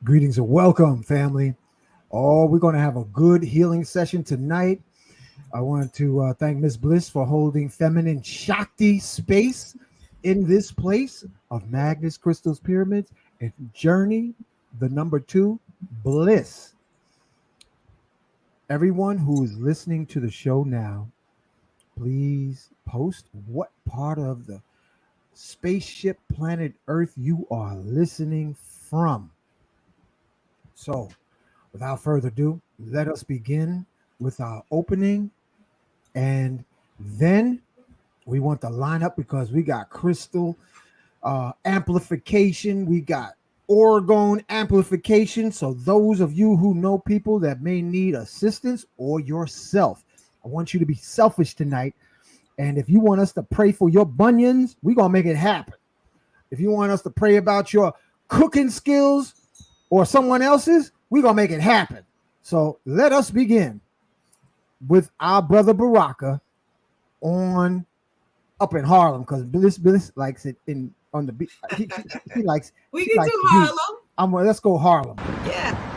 Greetings and welcome, family. We're going to have a good healing session tonight. I want to thank Miss Bliss for holding feminine Shakti space in this place of Magnus Crystals Pyramids and Journey, the number 2, Bliss. Everyone who is listening to the show now, please post what part of the spaceship planet Earth you are listening from. So, without further ado, let us begin with our opening, and then we want to line up because we got crystal amplification, we got orgone amplification. So those of you who know people that may need assistance or yourself, I want you to be selfish tonight. And if you want us to pray for your bunions, we're going to make it happen. If you want us to pray about your cooking skills or someone else's, we're going to make it happen. So let us begin with our brother Baraka on up in Harlem, because Bliss likes it in on the beach. He likes. We can do Harlem. Let's go Harlem. Yeah.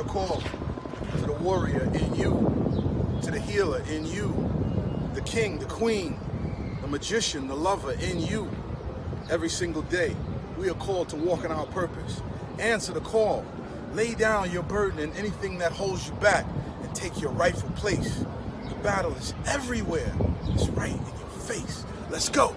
Call to the warrior in you, to the healer in you, the king, the queen, the magician, the lover in you. Every single day, we are called to walk in our purpose. Answer the call. Lay down your burden and anything that holds you back and take your rightful place. The battle is everywhere. It's right in your face. Let's go.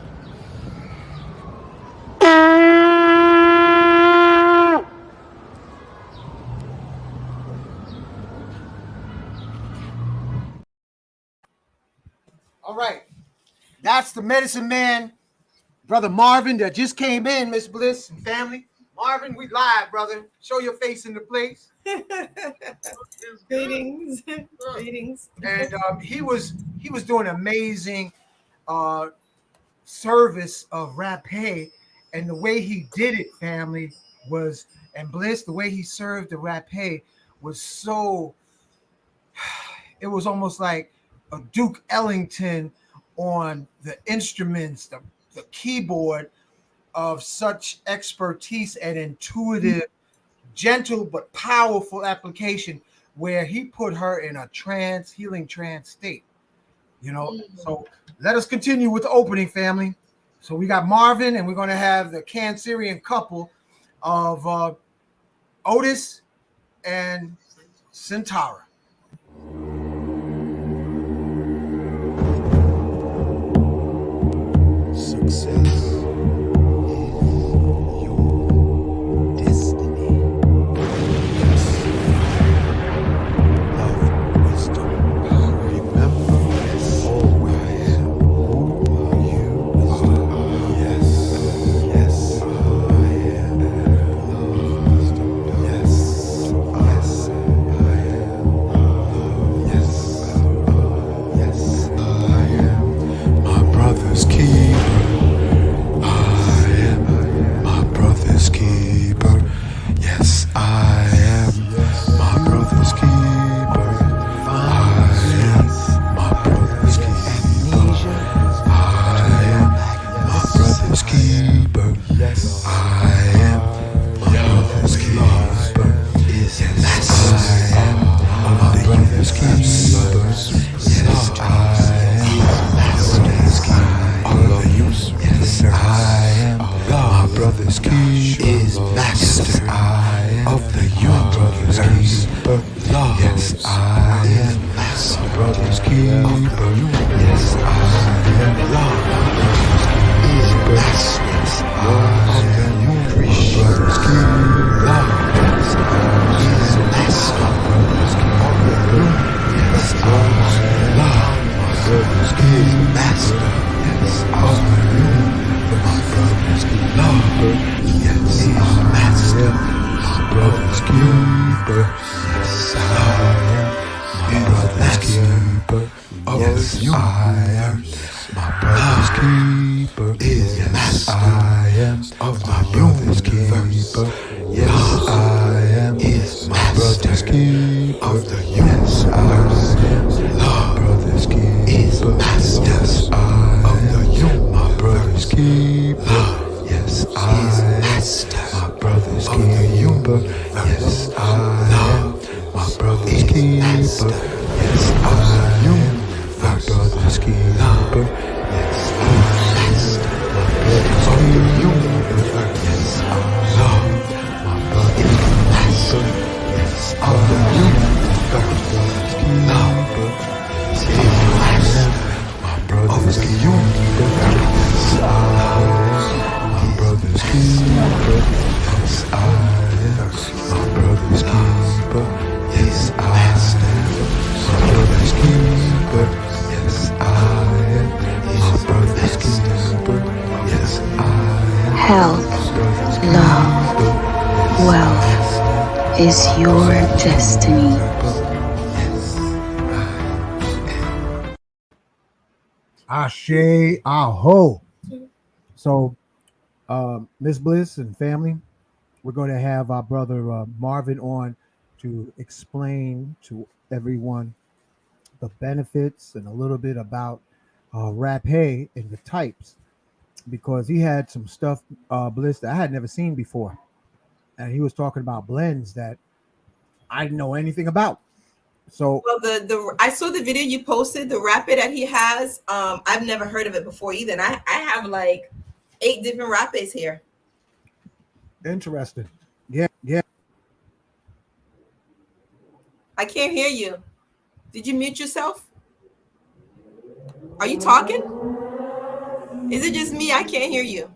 All right, that's the medicine man, brother Marvin, that just came in, Miss Bliss and family. Marvin, we live, brother. Show your face in the place. Greetings. Greetings. And he was doing amazing service of rapé, and the way he did it, family, was, and Bliss, the way he served the rapé was so, it was almost like a Duke Ellington on the instruments, the keyboard, of such expertise and intuitive, gentle but powerful application, where he put her in a trance, healing trance state. You know, so let us continue with the opening, family. So we got Marvin, and we're going to have the Cancerian couple of Otis and Centaura. Success is your destiny. Yes. Love and wisdom. Remember, yes, always who you are. Yes, yes, I am. Love, wisdom. Yes, yes, I am. Yes, yes, I am. My brother's keeper. Yes, I am my brother's keeper. I am my brother's keeper. I am my brother's keeper. Yes, I am my brother's keeper. Yes, I am my brother's keeper. Yes, I am my brother's keeper. All of you, yes, I am my brother's keeper. Is master of the universe. Love. Yes, I am my brother's keeper. Yes, I am love. Is master of the universe. Love. Yes, is master of the universe. Yes, I am love. My brother's keeper. Master. Yes, of the universe. My brother's keeper. Yes, is master. My brother's keeper. Yes, I am my brother's keeper. Yes, I am my brother's keeper. Yes, I am of my brother's keeper. Yes, I am my brother's keeper. Of the yes, I am my brother's keeper. Yes, I am my brother's keeper. Yes, I am my brother's keeper. Yes, I am my brother's keeper. Yes, I am my brother's keeper. Yes, I am my brother's keeper. Yes, I am my brother's keeper. Yes, I am my brother's keeper. Yes, I am my brother's keeper. Yes, I am my brother's keeper. Yes, I am my brother's keeper. Yes, I am my brother's keeper. Yes, I am my brother's keeper. Yes, I am Health, love, wealth is your destiny. Ashe, aho. So, Miss Bliss and family, we're going to have our brother Marvin on to explain to everyone the benefits and a little bit about rapé and the types, because he had some stuff, Bliss, that I had never seen before, and he was talking about blends that I didn't know anything about. So, Well, the I saw the video you posted, the rapid that he has. I've never heard of it before either. And I have like 8 different rapids here. interesting. Yeah. I can't hear you. Did you mute yourself? Are you talking? Is it just me? I can't hear you.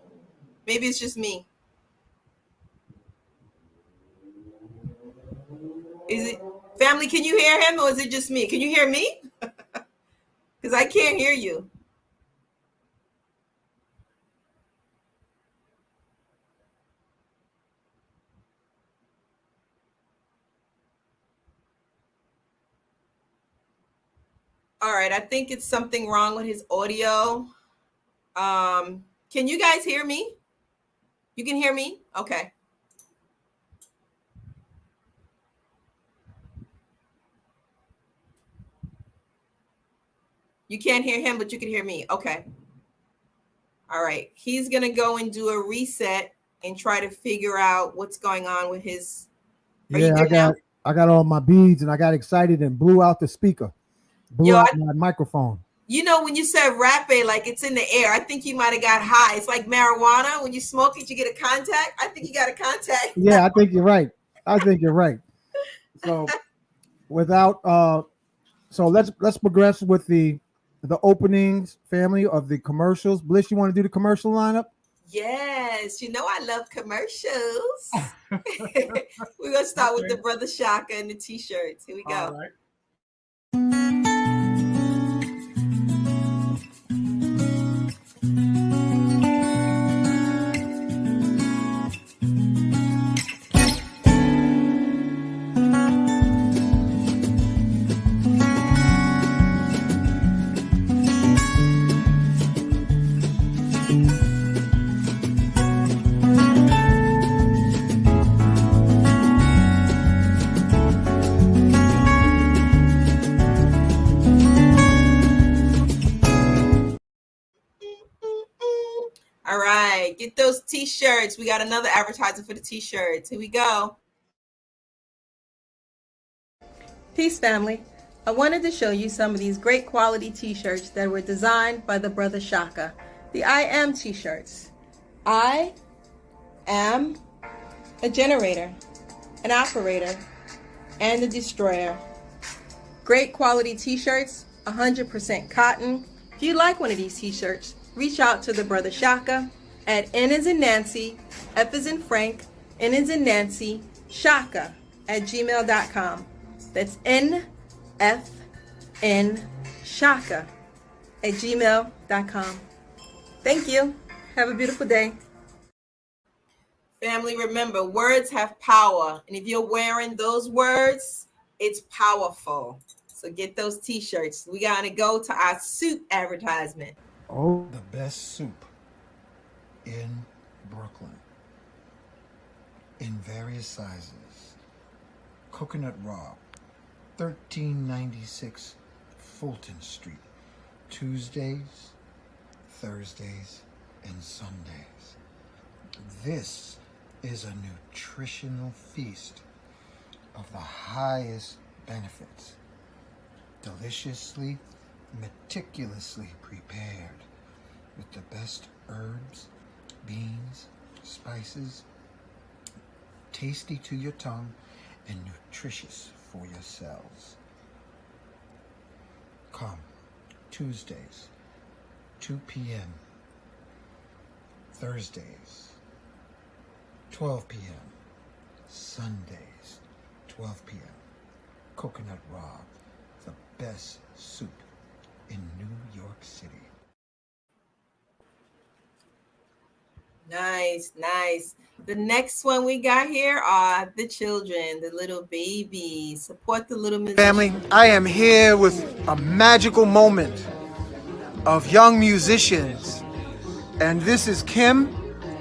Maybe it's just me. Is it family? Can you hear him or is it just me? Can you hear me? Because I can't hear you. All right, I think it's something wrong with his audio. Can you guys hear me? You can hear me? Okay. You can't hear him, but you can hear me. Okay. All right. He's going to go and do a reset and try to figure out what's going on with his. Yeah, I got all my beads and I got excited and blew out the speaker. Blew out my microphone. You know, when you said rapé, like it's in the air, I think you might have got high. It's like marijuana. When you smoke it, you get a contact. I think you got a contact. Yeah, I think you're right. So without so let's progress with the openings, family, of the commercials. Bliss, you want to do the commercial lineup? Yes, you know I love commercials. We're gonna start with the Brother Shaka and the t-shirts. Here we go. All right. All right, get those t-shirts. We got another advertiser for the t-shirts. Here we go. Peace, family. I wanted to show you some of these great quality t-shirts that were designed by the Brother Shaka. The I Am t-shirts. I am a generator, an operator, and a destroyer. Great quality t-shirts, 100% cotton. If you like one of these t-shirts, reach out to the Brother Shaka at N as in Nancy, F as in Frank, N as in Nancy, Shaka at gmail.com. That's NFN Shaka at gmail.com. Thank you. Have a beautiful day. Family, remember, words have power. And if you're wearing those words, it's powerful. So get those t-shirts. We gotta go to our soup advertisement. Oh, The best soup in Brooklyn, in various sizes. Coconut Raw, 1396 Fulton Street, Tuesdays, Thursdays, and Sundays. This is a nutritional feast of the highest benefits, deliciously, meticulously prepared with the best herbs, beans, spices, tasty to your tongue and nutritious for your cells. Come Tuesdays, 2 p.m., Thursdays, 12 p.m., Sundays, 12 p.m. Coconut Raw, the best soup in New York City. Nice, nice. The next one we got here are the children, the little babies. Support the little musicians. Family, I am here with a magical moment of young musicians. And this is Kim,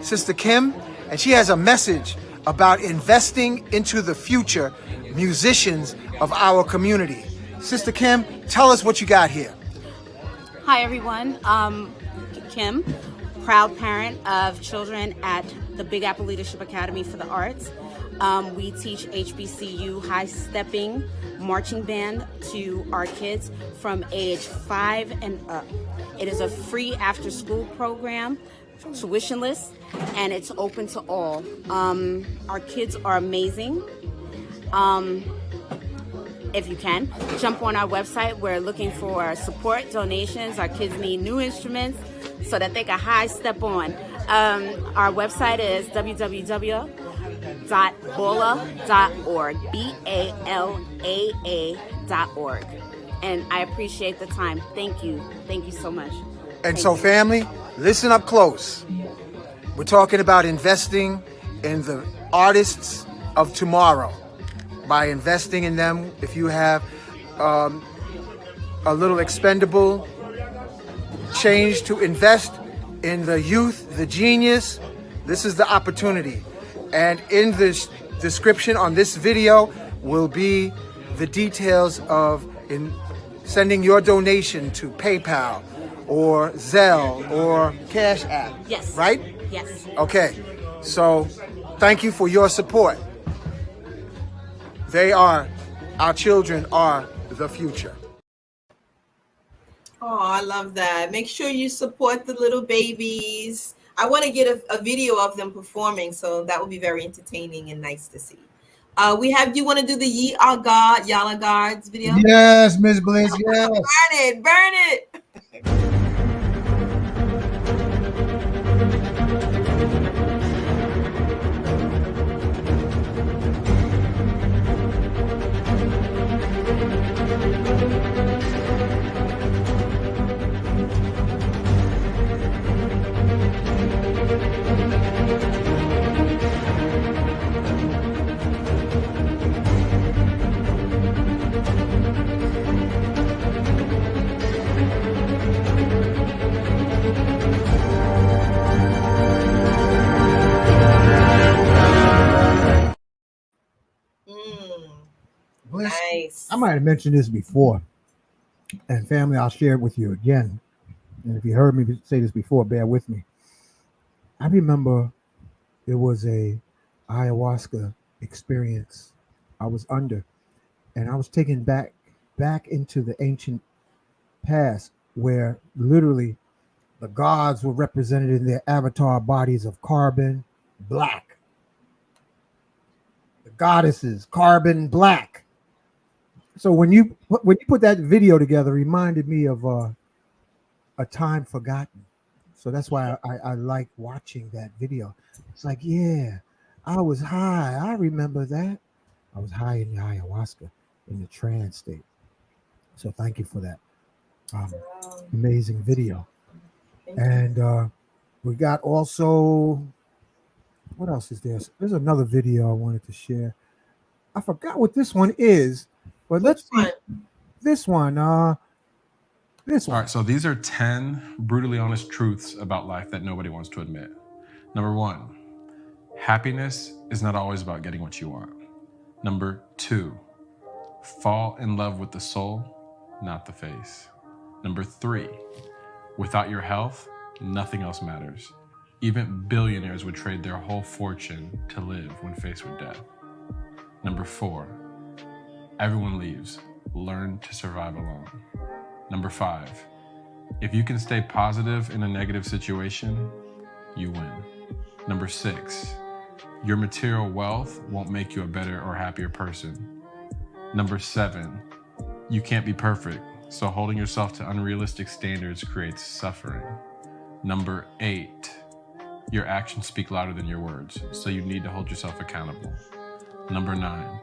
Sister Kim, and she has a message about investing into the future musicians of our community. Sister Kim, tell us what you got here. Hi everyone, Kim, proud parent of children at the Big Apple Leadership Academy for the Arts. We teach HBCU high stepping marching band to our kids from age 5 and up. It is a free after school program, tuitionless, and it's open to all. Our kids are amazing. If you can, jump on our website. We're looking for support, donations. Our kids need new instruments so that they can high step on. Our website is www.bola.org, BALAA.org. And I appreciate the time. Thank you. Thank you so much. And so, family, listen up close. We're talking about investing in the artists of tomorrow. By investing in them, if you have a little expendable change to invest in the youth, the genius, this is the opportunity. And in the description on this video will be the details of sending your donation to PayPal or Zelle or Cash App. Yes. Right? Yes. Okay. So thank you for your support. Our children are the future. Oh, I love that. Make sure you support the little babies. I want to get a video of them performing, so that will be very entertaining and nice to see. Do you want to do the Ye Are God, Y'all Are Gods video? yes, Miss Bliss, yes. Burn it. Bliss, Nice. I might have mentioned this before, and family, I'll share it with you again. And if you heard me say this before, bear with me. I remember it was a ayahuasca experience I was under, and I was taken back into the ancient past, where literally the gods were represented in their avatar bodies of carbon black. The goddesses, carbon black. So when you put that video together, it reminded me of a time forgotten. So that's why I like watching that video. It's like, yeah, I was high. I remember that. I was high in the ayahuasca, in the trance state. So thank you for that amazing video. And we got also, what else is there? There's another video I wanted to share. I forgot what this one is, but let's see. this one. This All one. right, so these are 10 brutally honest truths about life that nobody wants to admit. Number 1, happiness is not always about getting what you want. Number 2, fall in love with the soul, not the face. Number 3, without your health, nothing else matters. Even billionaires would trade their whole fortune to live when faced with death. Number 4, everyone leaves. Learn to survive alone. Number 5, if you can stay positive in a negative situation, you win. Number 6, your material wealth won't make you a better or happier person. Number 7, you can't be perfect, so holding yourself to unrealistic standards creates suffering. Number 8, your actions speak louder than your words, so you need to hold yourself accountable. Number 9,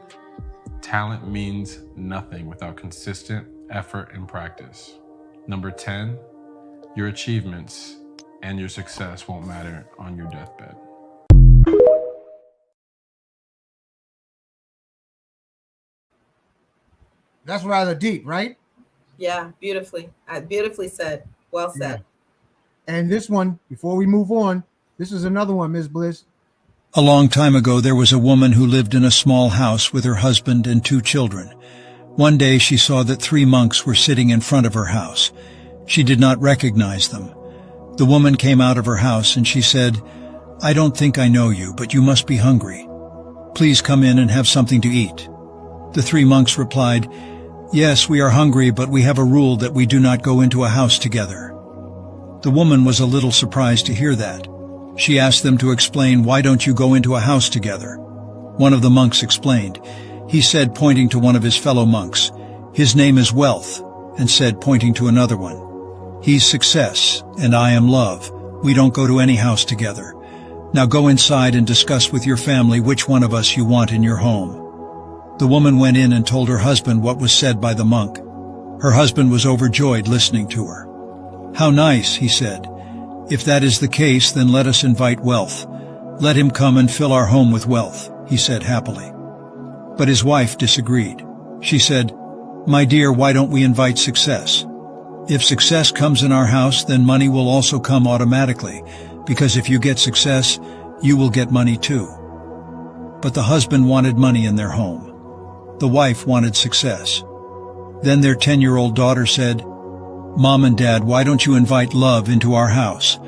talent means nothing without consistent effort and practice. Number 10, your achievements and your success won't matter on your deathbed. That's rather deep, right? Yeah, beautifully. Beautifully said. Well said. Yeah. And this one, before we move on, this is another one, Ms. Bliss. A long time ago, there was a woman who lived in a small house with her husband and 2 children. One day she saw that 3 monks were sitting in front of her house. She did not recognize them. The woman came out of her house and she said, "I don't think I know you, but you must be hungry. Please come in and have something to eat." The 3 monks replied, "Yes, we are hungry, but we have a rule that we do not go into a house together." The woman was a little surprised to hear that. She asked them to explain, "Why don't you go into a house together?" One of the monks explained. He said, pointing to one of his fellow monks, "His name is Wealth," and said, pointing to another one, "He's Success, and I am Love. We don't go to any house together. Now go inside and discuss with your family which one of us you want in your home." The woman went in and told her husband what was said by the monk. Her husband was overjoyed listening to her. "How nice," he said. "If that is the case, then let us invite Wealth. Let him come and fill our home with wealth," he said happily. But his wife disagreed. She said, "My dear, why don't we invite Success? If Success comes in our house, then money will also come automatically, because if you get Success, you will get money too." But the husband wanted money in their home. The wife wanted Success. Then their 10-year-old daughter said, "Mom and Dad, why don't you invite Love into our house?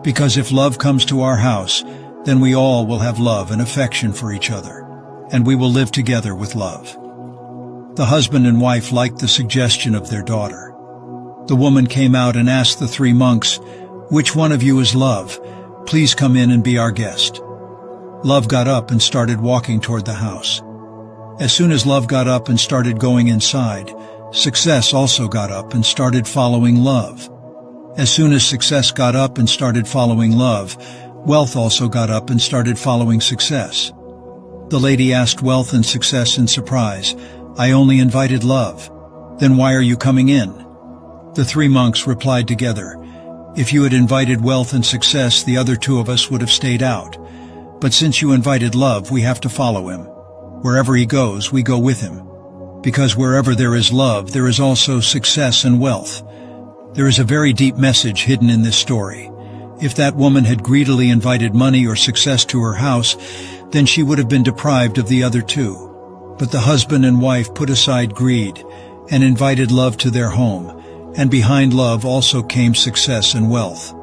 Because if Love comes to our house, then we all will have love and affection for each other, and we will live together with love." The husband and wife liked the suggestion of their daughter. The woman came out and asked the 3 monks, "Which one of you is Love? Please come in and be our guest." Love got up and started walking toward the house. As soon as Love got up and started going inside, Success also got up and started following Love. As soon as Success got up and started following Love, Wealth also got up and started following Success. The lady asked Wealth and Success in surprise, "I only invited Love. Then why are you coming in?" The 3 monks replied together, "If you had invited Wealth and Success, the other 2 of us would have stayed out. But since you invited Love, we have to follow him. Wherever he goes, we go with him. Because wherever there is love, there is also success and wealth." There is a very deep message hidden in this story. If that woman had greedily invited money or success to her house, then she would have been deprived of the other 2. But the husband and wife put aside greed and invited love to their home, and behind love also came success and wealth.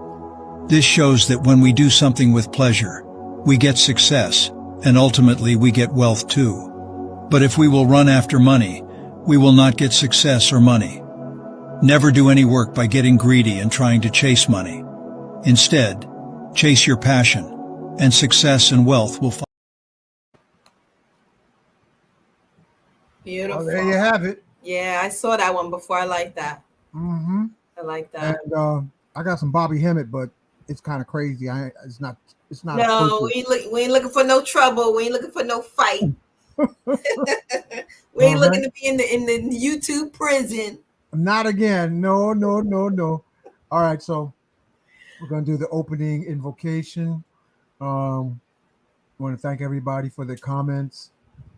This shows that when we do something with pleasure, we get success, and ultimately we get wealth too. But if we will run after money, we will not get success or money. Never do any work by getting greedy and trying to chase money. Instead, chase your passion, and success and wealth will follow. Beautiful. Well, there you have it. Yeah, I saw that one before. I like that. Mm-hmm. I like that. And I got some Bobby Hemmett, but it's kind of crazy. It's not. No, we ain't looking for no trouble. We ain't looking for no fight. We ain't looking to be in the YouTube prison. Not again. No. All right, so we're gonna do the opening invocation. We want to thank everybody for their comments,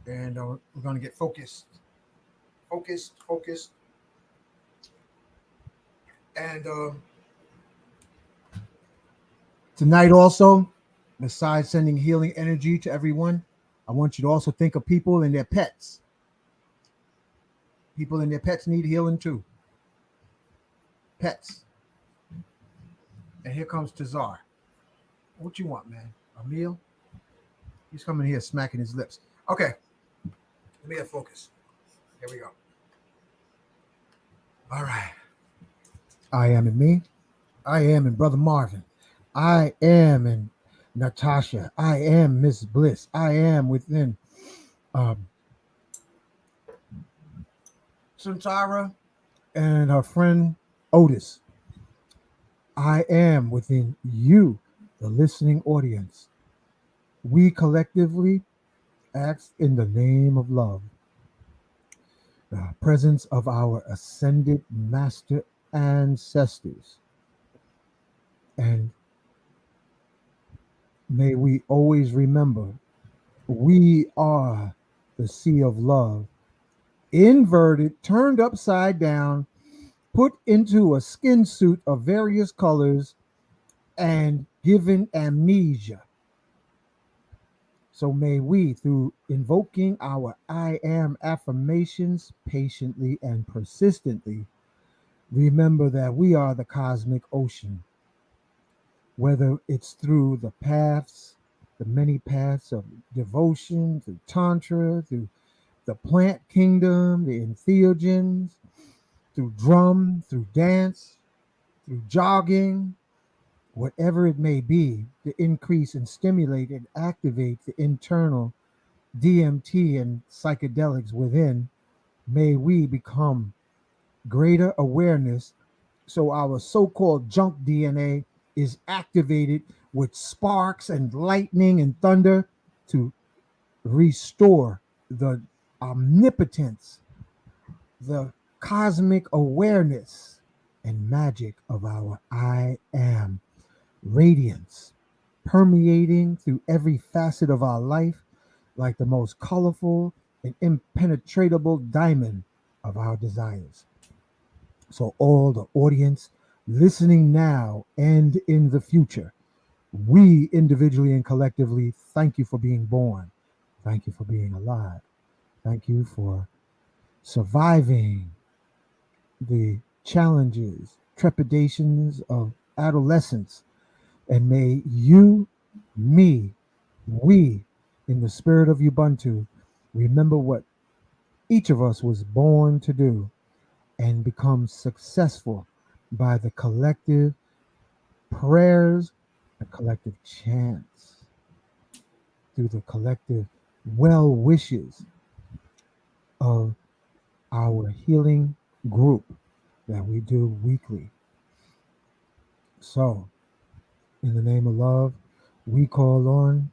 and we're gonna get focused. And Tonight also, besides sending healing energy to everyone, I want you to also think of people and their pets. People and their pets need healing too. Pets. And here comes Tazar. What you want, man? A meal? He's coming here smacking his lips. Okay. Let me get focus. Here we go. All right. I am in me. I am in Brother Marvin. I am in Natasha. I am Miss Bliss. I am within Santara and her friend Otis. I am within you, the listening audience. We collectively ask in the name of love, the presence of our ascended master ancestors. And may we always remember we are the sea of love, inverted, turned upside down, put into a skin suit of various colors, and given amnesia. So may we, through invoking our I am affirmations patiently and persistently, remember that we are the cosmic ocean, whether it's through the paths, the many paths of devotion, through Tantra, through the plant kingdom, the entheogens, through drum, through dance, through jogging, whatever it may be, to increase and stimulate and activate the internal DMT and psychedelics within, may we become greater awareness so our so-called junk DNA is activated with sparks and lightning and thunder to restore the omnipotence, the cosmic awareness and magic of our I am radiance, permeating through every facet of our life like the most colorful and impenetrable diamond of our desires. So, all the audience listening now and in the future, we individually and collectively thank you for being born. Thank you for being alive. Thank you for surviving the challenges, trepidations of adolescence. And may you, me, we, in the spirit of Ubuntu, remember what each of us was born to do and become successful by the collective prayers, the collective chants, through the collective well wishes of our healing group that we do weekly. So, in the name of love, we call on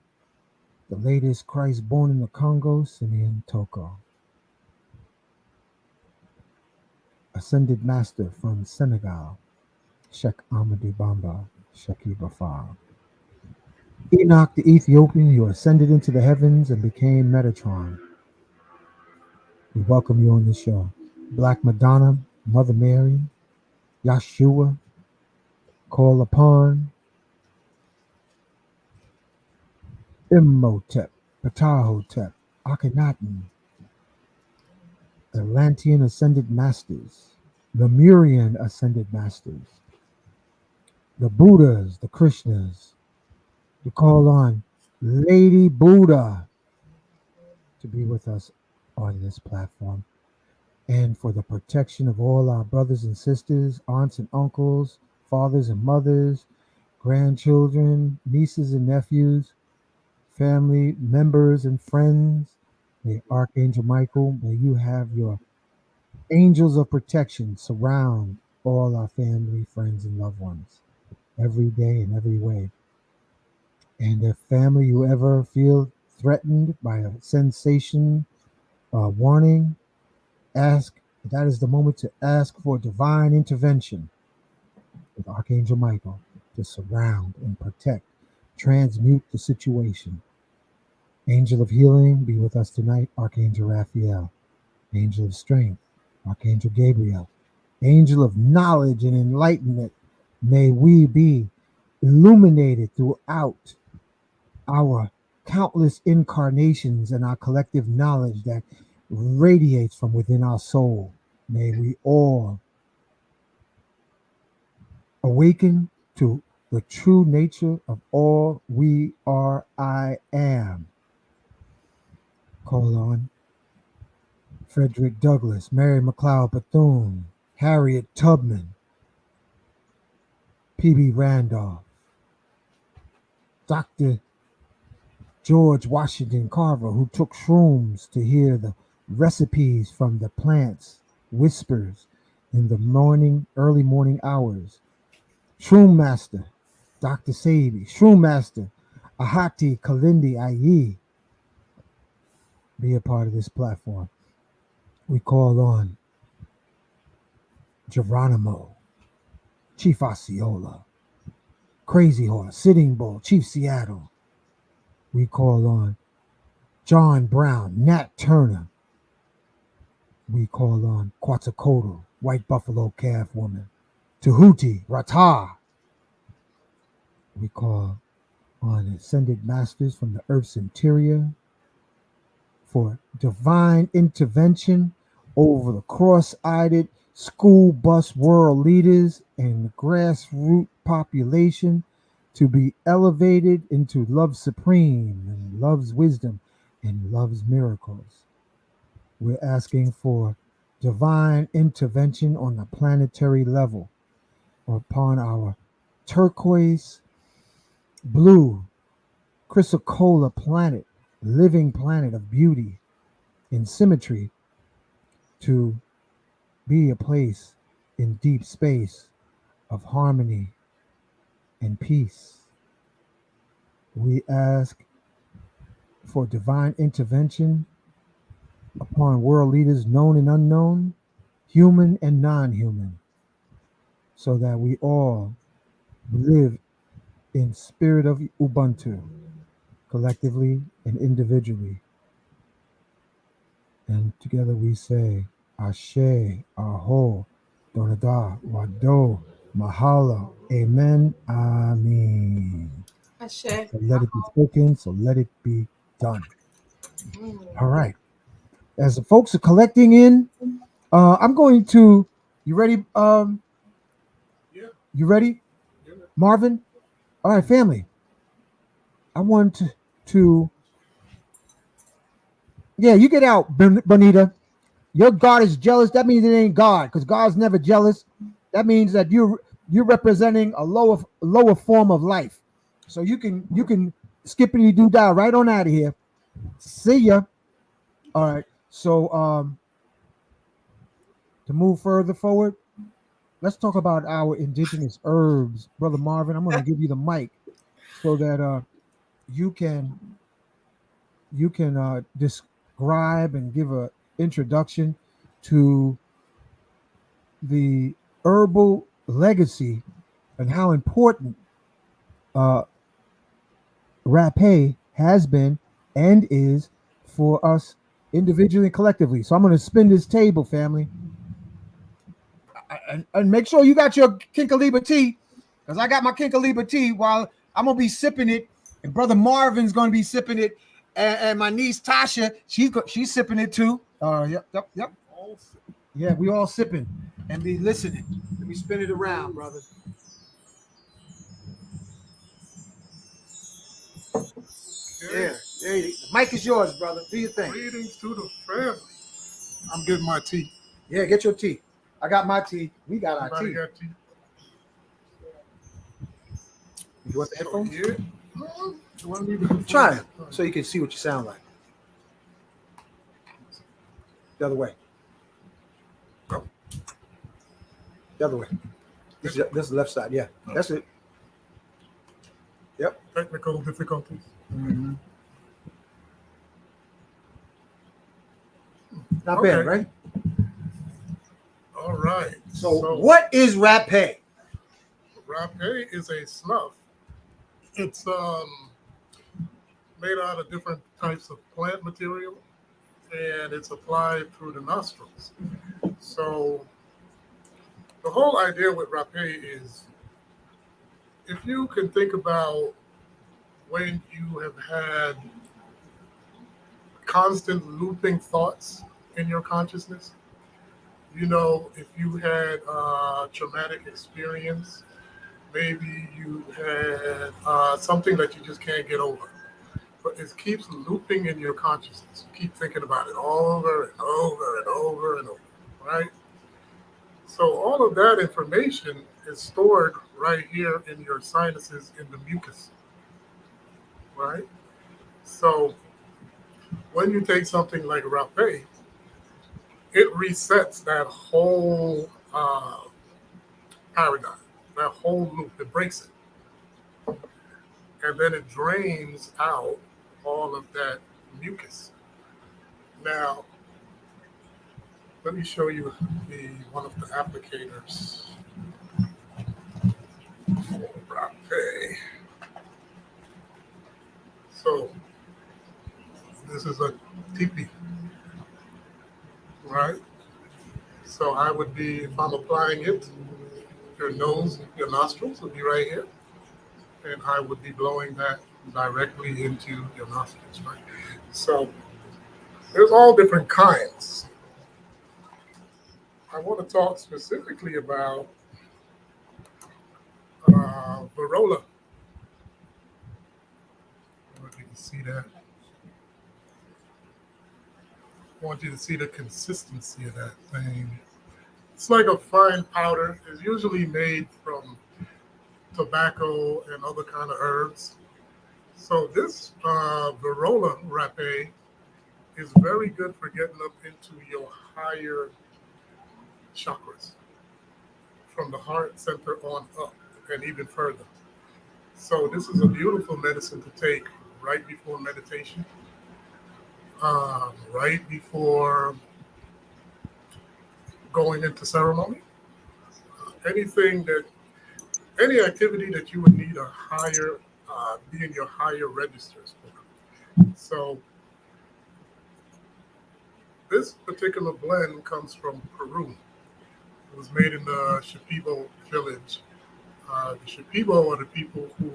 the latest Christ born in the Congo, Simeon Toko. Ascended Master from Senegal, Sheikh Ahmadou Bamba, Sheikh Bafar. Enoch the Ethiopian, you ascended into the heavens and became Metatron. We welcome you on the show. Black Madonna, Mother Mary, Yeshua, call upon Imhotep, Ptahotep, Akhenaten, Atlantean Ascended Masters, Lemurian Ascended Masters, the Buddhas, the Krishnas. We call on Lady Buddha to be with us on this platform, and for the protection of all our brothers and sisters, aunts and uncles, fathers and mothers, grandchildren, nieces and nephews, family members and friends. May Archangel Michael, may you have your angels of protection surround all our family, friends, and loved ones every day in every way. And if family, you ever feel threatened by a sensation, warning, ask. That is the moment to ask for divine intervention with Archangel Michael to surround and protect, transmute the situation. Angel of healing, be with us tonight, Archangel Raphael. Angel of strength, Archangel Gabriel. Angel of knowledge and enlightenment, may we be illuminated throughout our countless incarnations and our collective knowledge that radiates from within our soul. May we all awaken to the true nature of all we are, I am. Call on Frederick Douglass, Mary McLeod Bethune, Harriet Tubman, P.B. Randolph, Dr. George Washington Carver, who took shrooms to hear the recipes from the plants, whispers in the morning, early morning hours. Shroom Master, Dr. Sabi, Shroom Master, Ahati Kalindi Ayi, be a part of this platform. We call on Geronimo, Chief Osceola, Crazy Horse, Sitting Bull, Chief Seattle. We call on John Brown, Nat Turner. We call on Quetzalcoatl, White Buffalo Calf Woman, Tahuti, Ratah. We call on ascended masters from the earth's interior for divine intervention over the cross-eyed school bus world leaders and the grassroots population to be elevated into love supreme and love's wisdom and love's miracles. We're asking for divine intervention on the planetary level upon our turquoise blue chrysocolla planet, living planet of beauty and symmetry, to be a place in deep space of harmony and peace. We ask for divine intervention upon world leaders known and unknown, human and non-human, so that we all live in spirit of Ubuntu, collectively and individually. And together we say, Ashe, Aho, Donada, Wado, Mahalo, Amen, Amen. Ashe. So let it be spoken, so let it be done. All right. As the folks are collecting in, I'm going to, you ready? You ready? Marvin? All right, family. I want to yeah, you get out, Bonita. Your God is jealous. That means it ain't God, because God's never jealous. That means that you're representing a lower form of life. So you can skippity doo dah right on out of here. See ya. All right. So to move further forward, let's talk about our indigenous herbs, Brother Marvin. I'm going to give you the mic so that you can describe and give a introduction to the herbal legacy and how important rapé has been and is for us individually and collectively. So I'm going to spin this table, family, and make sure you got your Kinkaliba tea, because I got my Kinkaliba tea while I'm going to be sipping it, and Brother Marvin's going to be sipping it, and my niece Tasha, she's sipping it too. Yep. Yeah, we all sipping and be listening. Let me spin it around, brother. Yeah, there you go. The mic is yours, brother. Do your thing. Greetings to the family. I'm getting my tea. Yeah, get your tea. I got my tea. We got our tea. Got tea. You want the headphones? Yeah. Try it so you can see what you sound like. The other way. Go. The other way. This is the left side. Yeah, that's it. Yep. Technical difficulties. Mm-hmm. Not bad, right? All right. So what is rapé? Rapé is a snuff. It's made out of different types of plant material, and it's applied through the nostrils. So The whole idea with rapé is if you can think about when you have had constant looping thoughts in your consciousness, if you had a traumatic experience, maybe you had something that you just can't get over, but it keeps looping in your consciousness. You keep thinking about it over and over and over and over, right? So all of that information is stored right here in your sinuses in the mucus, right? So when you take something like rapé, it resets that whole paradigm, that whole loop. It breaks it. And then it drains out all of that mucus. Now, let me show you one of the applicators for rapé. So this is a teepee, right? So I would be, if I'm applying it, your nose, your nostrils would be right here. And I would be blowing that directly into your nostrils, right? So there's all different kinds. I want to talk specifically about Varrola. I want you to see that. I want you to see the consistency of that thing. It's like a fine powder. It's usually made from tobacco and other kind of herbs. So this Varrola rapé is very good for getting up into your higher chakras, from the heart center on up and even further. So this is a beautiful medicine to take right before meditation, right before going into ceremony. Any activity that you would need a higher, be in your higher registers for. So this particular blend comes from Peru. It was made in the Shipibo village. The Shipibo are the people who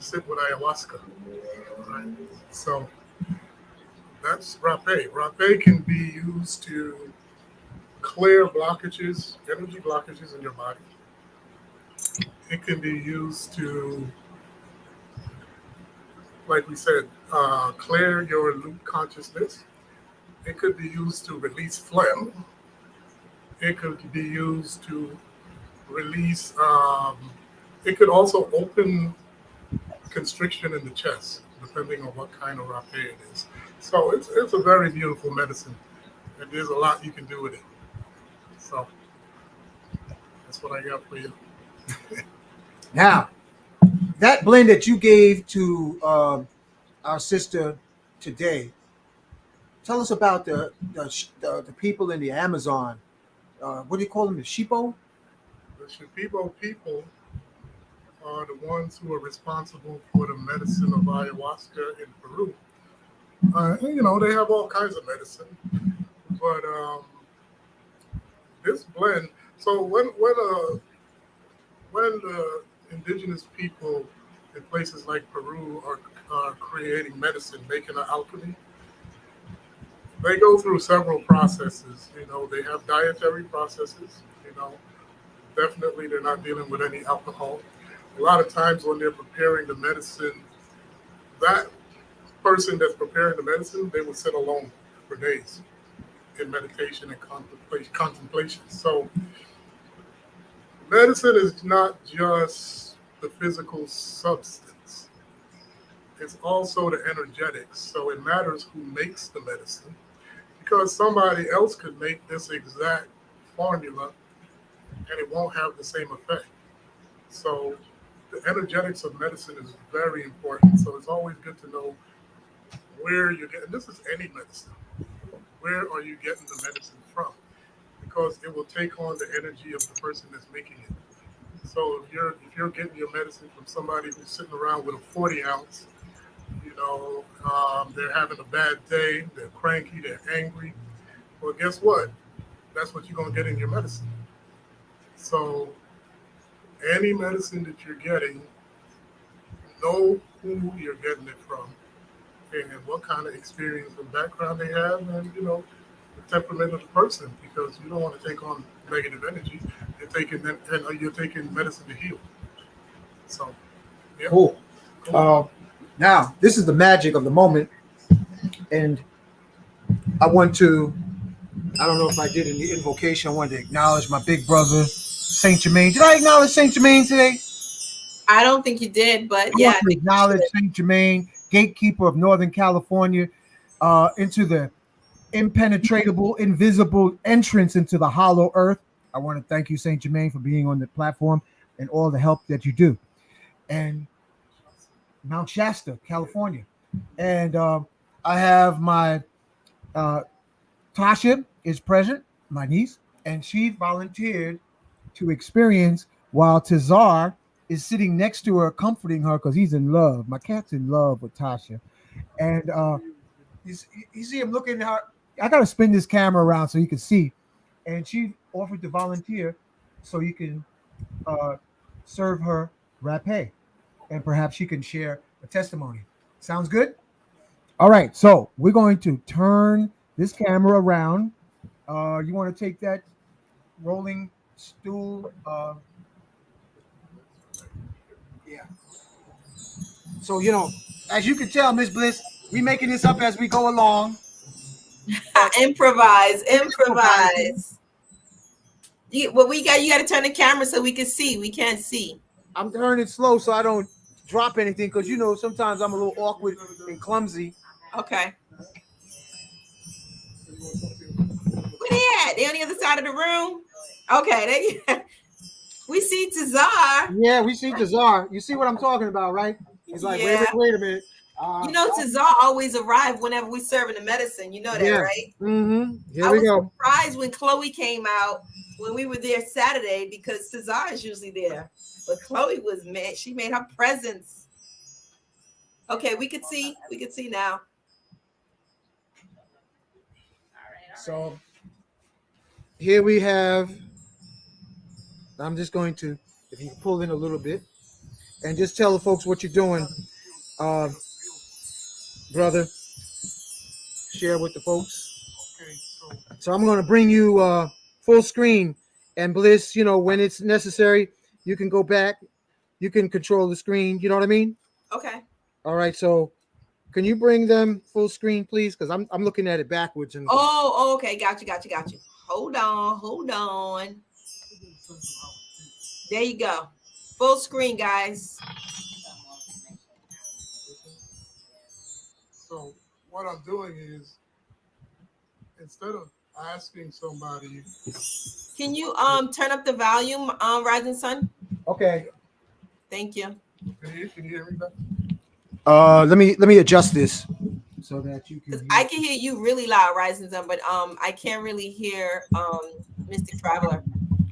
sit with ayahuasca. Right? So that's rapé. Rapé can be used to clear blockages, energy blockages in your body. It can be used to, like we said, clear your loop consciousness. It could be used to release phlegm. It could be used to release, it could also open constriction in the chest, depending on what kind of rapé it is. So it's a very beautiful medicine, and there's a lot you can do with it. So that's what I got for you. Now, that blend that you gave to our sister today, tell us about the people in the Amazon. What do you call them? The Shipo? The Shipibo people are the ones who are responsible for the medicine of ayahuasca in Peru. They have all kinds of medicine, but this blend. So when the indigenous people in places like Peru are creating medicine, making an alchemy, they go through several processes. They have dietary processes. Definitely they're not dealing with any alcohol. A lot of times when they're preparing the medicine, that person that's preparing the medicine, they will sit alone for days in meditation and contemplation. So medicine is not just the physical substance. It's also the energetics. So it matters who makes the medicine, because somebody else could make this exact formula and it won't have the same effect. So the energetics of medicine is very important. So it's always good to know where you're getting. This is any medicine. Where are you getting the medicine from? Because it will take on the energy of the person that's making it. So if you're getting your medicine from somebody who's sitting around with a 40 ounce, they're having a bad day, they're cranky, they're angry. Well, guess what? That's what you're gonna get in your medicine. So any medicine that you're getting, know who you're getting it from and what kind of experience and background they have, and the temperament of the person, because you don't want to take on negative energy. You're taking medicine to heal. So, yeah. Cool. Now, this is the magic of the moment, and I don't know if I did in the invocation, I wanted to acknowledge my big brother, Saint Germain. Did I acknowledge Saint Germain today? I don't think you did, but I yeah. want to acknowledge Saint Germain, gatekeeper of Northern California, into the impenetrable, invisible entrance into the hollow earth. I want to thank you, Saint Germain, for being on the platform and all the help that you do. And Mount Shasta, California. And I have my Tasha is present, my niece, and she volunteered to experience while Tazar is sitting next to her, comforting her because he's in love. My cat's in love with Tasha. And you see him looking at her. I got to spin this camera around so you can see. And she offered to volunteer so you can serve her rapé. And perhaps she can share a testimony. Sounds good? All right. So we're going to turn this camera around. You want to take that rolling stool? Yeah. So, as you can tell, Miss Bliss, we making this up as we go along. Improvise. You got to turn the camera so we can see. We can't see. I'm turning it slow so I don't drop anything because sometimes I'm a little awkward and clumsy. Okay. Where they at? They on the other side of the room? Okay. We see Tazar. Yeah, we see Tazar. You see what I'm talking about, right? He's like, wait a minute. Tazar always arrive whenever we serving the medicine. You know that, right? Mm-hmm. I was surprised when Chloe came out when we were there Saturday because Tazar is usually there. But Chloe was mad. She made her presence. Okay, we could see now. So here we have, I'm just going to, if you pull in a little bit and just tell the folks what you're doing, brother, share with the folks. Okay, so I'm going to bring you full screen, and Bliss, when it's necessary, you can go back, you can control the screen. You know what I mean? Okay. All right. So can you bring them full screen, please? Because I'm looking at it backwards. And okay. Got you. Hold on. There you go. Full screen, guys. So what I'm doing is, instead of asking somebody, can you turn up the volume, Rising Sun? Okay. Thank you. Can you hear me back? Let me adjust this so that you can. I can hear you really loud, Rising Sun, but I can't really hear Mystic Traveler.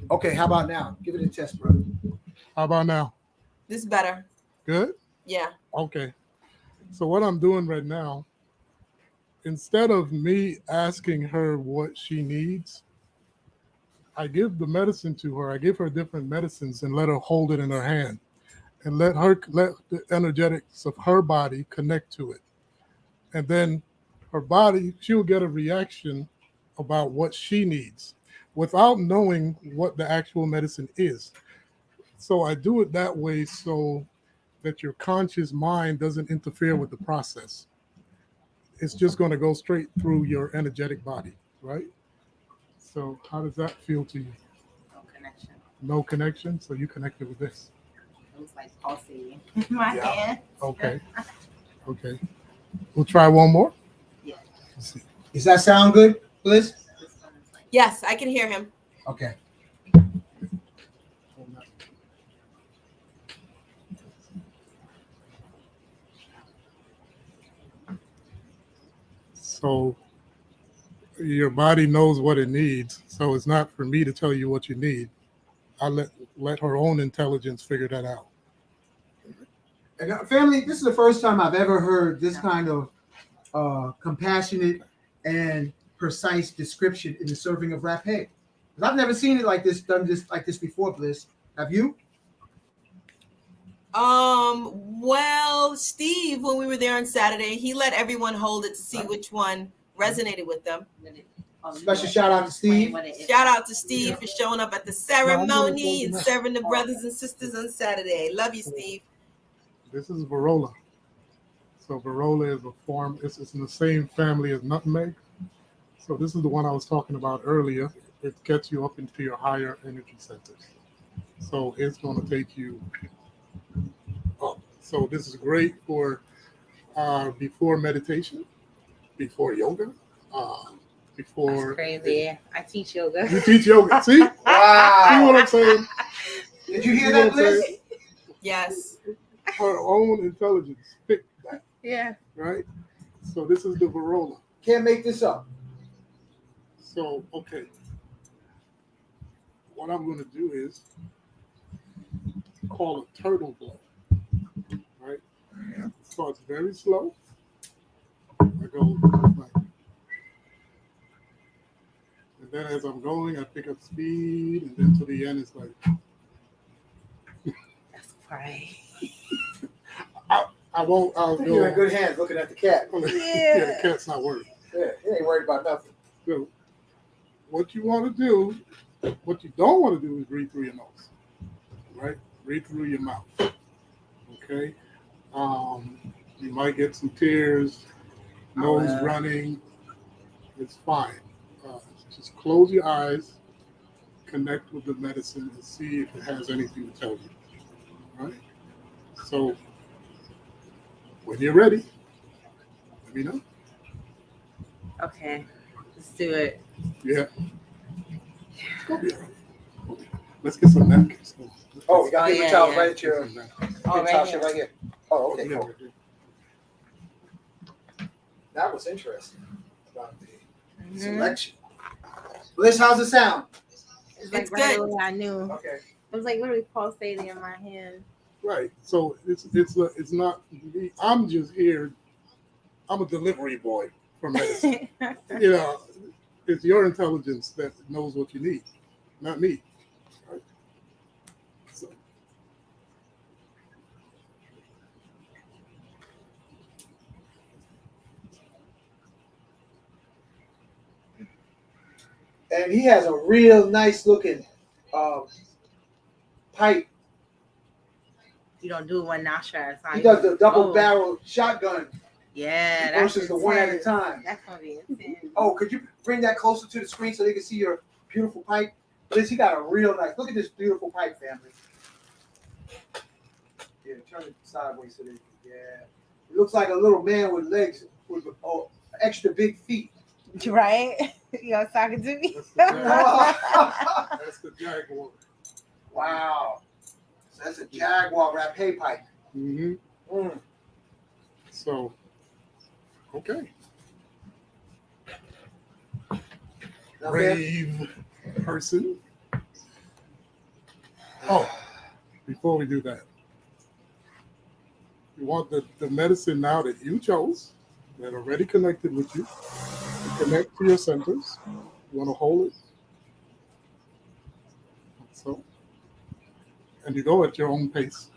Okay, how about now? Give it a test, brother. How about now? This is better. Good? Yeah. Okay. So what I'm doing right now, instead of me asking her what she needs, I give the medicine to her. I give her different medicines and let her hold it in her hand and let the energetics of her body connect to it. And then her body, she will get a reaction about what she needs without knowing what the actual medicine is. So I do it that way so that your conscious mind doesn't interfere with the process. It's just going to go straight through your energetic body, right? So how does that feel to you? No connection. No connection? So you connected with this? It was like pulsating in my hand. Okay. We'll try one more. Yeah. Let's see. Does that sound good, Bliss? Yes, I can hear him. Okay. So your body knows what it needs. So it's not for me to tell you what you need. I let her own intelligence figure that out. And family, this is the first time I've ever heard this kind of compassionate and precise description in the serving of rapé. 'Cause I've never seen it like this, done this like this before, Bliss. Have you? Well, Steve, when we were there on Saturday, he let everyone hold it to see which one resonated with them. Special shout out to Steve. Shout out to Steve for showing up at the ceremony and serving the brothers and sisters on Saturday. Love you, Steve. This is Varola. So Varola is a form, it's in the same family as nutmeg. So this is the one I was talking about earlier. It gets you up into your higher energy centers. So it's going to take you up. So this is great for before meditation, before yoga, before. That's crazy. I teach yoga. You teach yoga. See? Wow. See what I'm saying? Did you hear that, Bliss? Yes. Her own intelligence picked that. Yeah. Right? So this is the Varola. Can't make this up. So, okay. What I'm going to do is call a turtle blow. Right? So it's very slow. I go like, and then as I'm going, I pick up speed, and then to the end, it's like. That's right. I won't. I'll go. You're in good hands looking at the cat. Yeah, the cat's not worried. Yeah, he ain't worried about nothing. So, what you want to do, what you don't want to do is breathe through your nose, right? Breathe through your mouth. Okay. You might get some tears, nose running. It's fine. Just close your eyes, connect with the medicine, and see if it has anything to tell you. Right. So, when you're ready, let me know. Okay, let's do it. Yeah. It's gonna be all right. Let's get some napkins. Oh, we got paper towels right at your Oh, paper right towel here. shit right here. Oh, okay, Yeah, cool. That was interesting about the selection. Bliss, how's it sound? It's like It's right good. away I knew. Okay. It was like literally pulsating in my hand. Right. So it's not me. I'm just here. I'm a delivery boy for medicine. You know, it's your intelligence that knows what you need, not me. Right? So. And he has a real nice looking pipe. You don't do one nostril at a time. He does the double Oh, barrel shotgun Yeah, that's versus the one at a intense. time. That's gonna be intense. Oh, could you bring that closer to the screen so they can see your beautiful pipe? Bliss, he got a real nice. Look at this beautiful pipe, family. Yeah, turn it sideways so they can. Yeah, it looks like a little man with legs with extra big feet. Right? You know, talking to me. That's the Jaguar. Wow. So that's a Jaguar rapé pipe. Mm-hmm. So, okay. Brave person. Oh, before we do that, you want the medicine now that you chose, that already connected with you, to connect to your centers. You want to hold it. So, and you go at your own pace.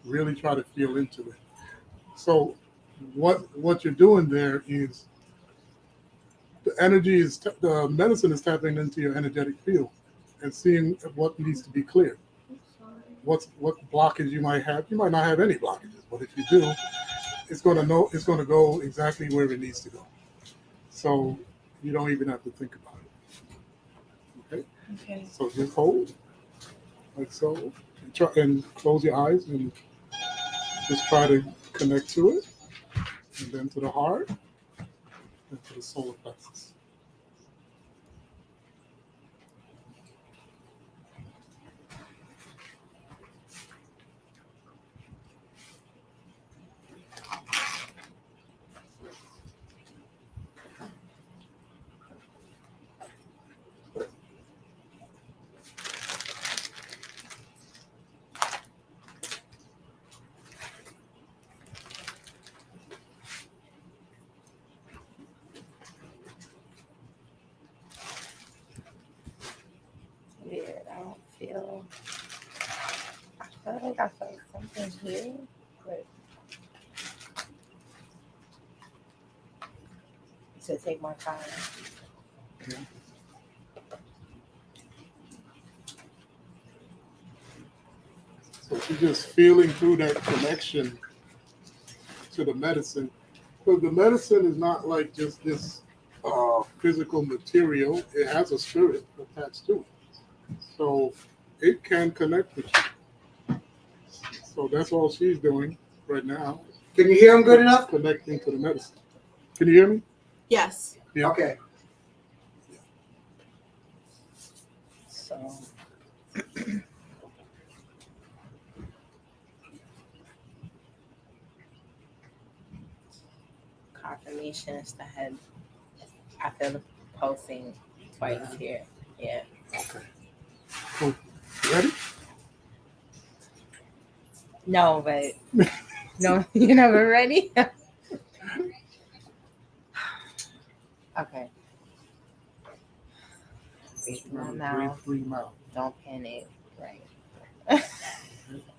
Really try to feel into it. So, what you're doing there is the energy is the medicine is tapping into your energetic field and seeing what needs to be cleared. What blockage you might have. You might not have any blockages, but if you do, it's going to go exactly where it needs to go. So you don't even have to think about it. Okay. Okay. So just hold, like so, and close your eyes and just try to connect to it, and then to the heart, and to the solar plexus. feel like I felt something here, but to take my time. So she's just feeling through that connection to the medicine. Because the medicine is not like just this physical material. It has a spirit attached to it. So it can connect with you. So that's all she's doing right now. Can you hear him good enough? Connecting to the medicine. Can you hear me? Yes. Yeah. Okay. So confirmation is the head. I feel the pulsing twice here. Yeah. Okay. Cool. You ready? No, but no, you're never ready. Okay. Breathe through my mouth. Breathe through your mouth. Don't panic. Right.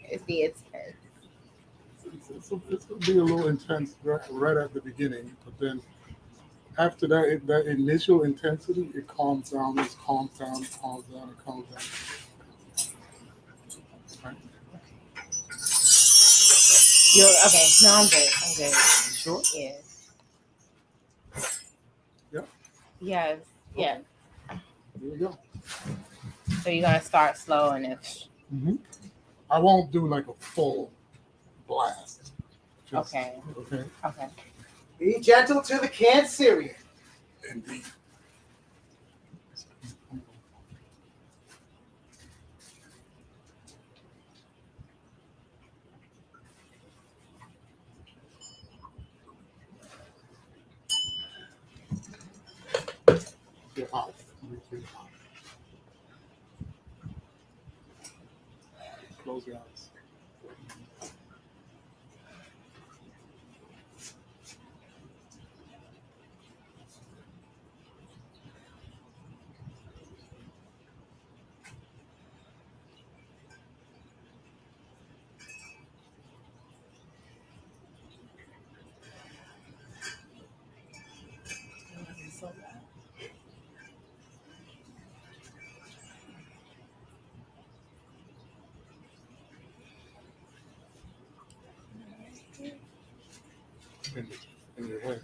It's the intense. It's going to be a little intense right at the beginning, but then after that, that initial intensity, it calms down, it calms down, it calms down, it calms down. Right. You're okay. No, I'm good. I'm good. You sure? Yeah. Yep. Yes. Yeah. Here we go. So you're gonna start slow, and if I won't do like a full blast. Just, okay. Okay. Okay. Be gentle to the Cancerian. Indeed. Your mouth. Your mouth. Close your eyes. In your head.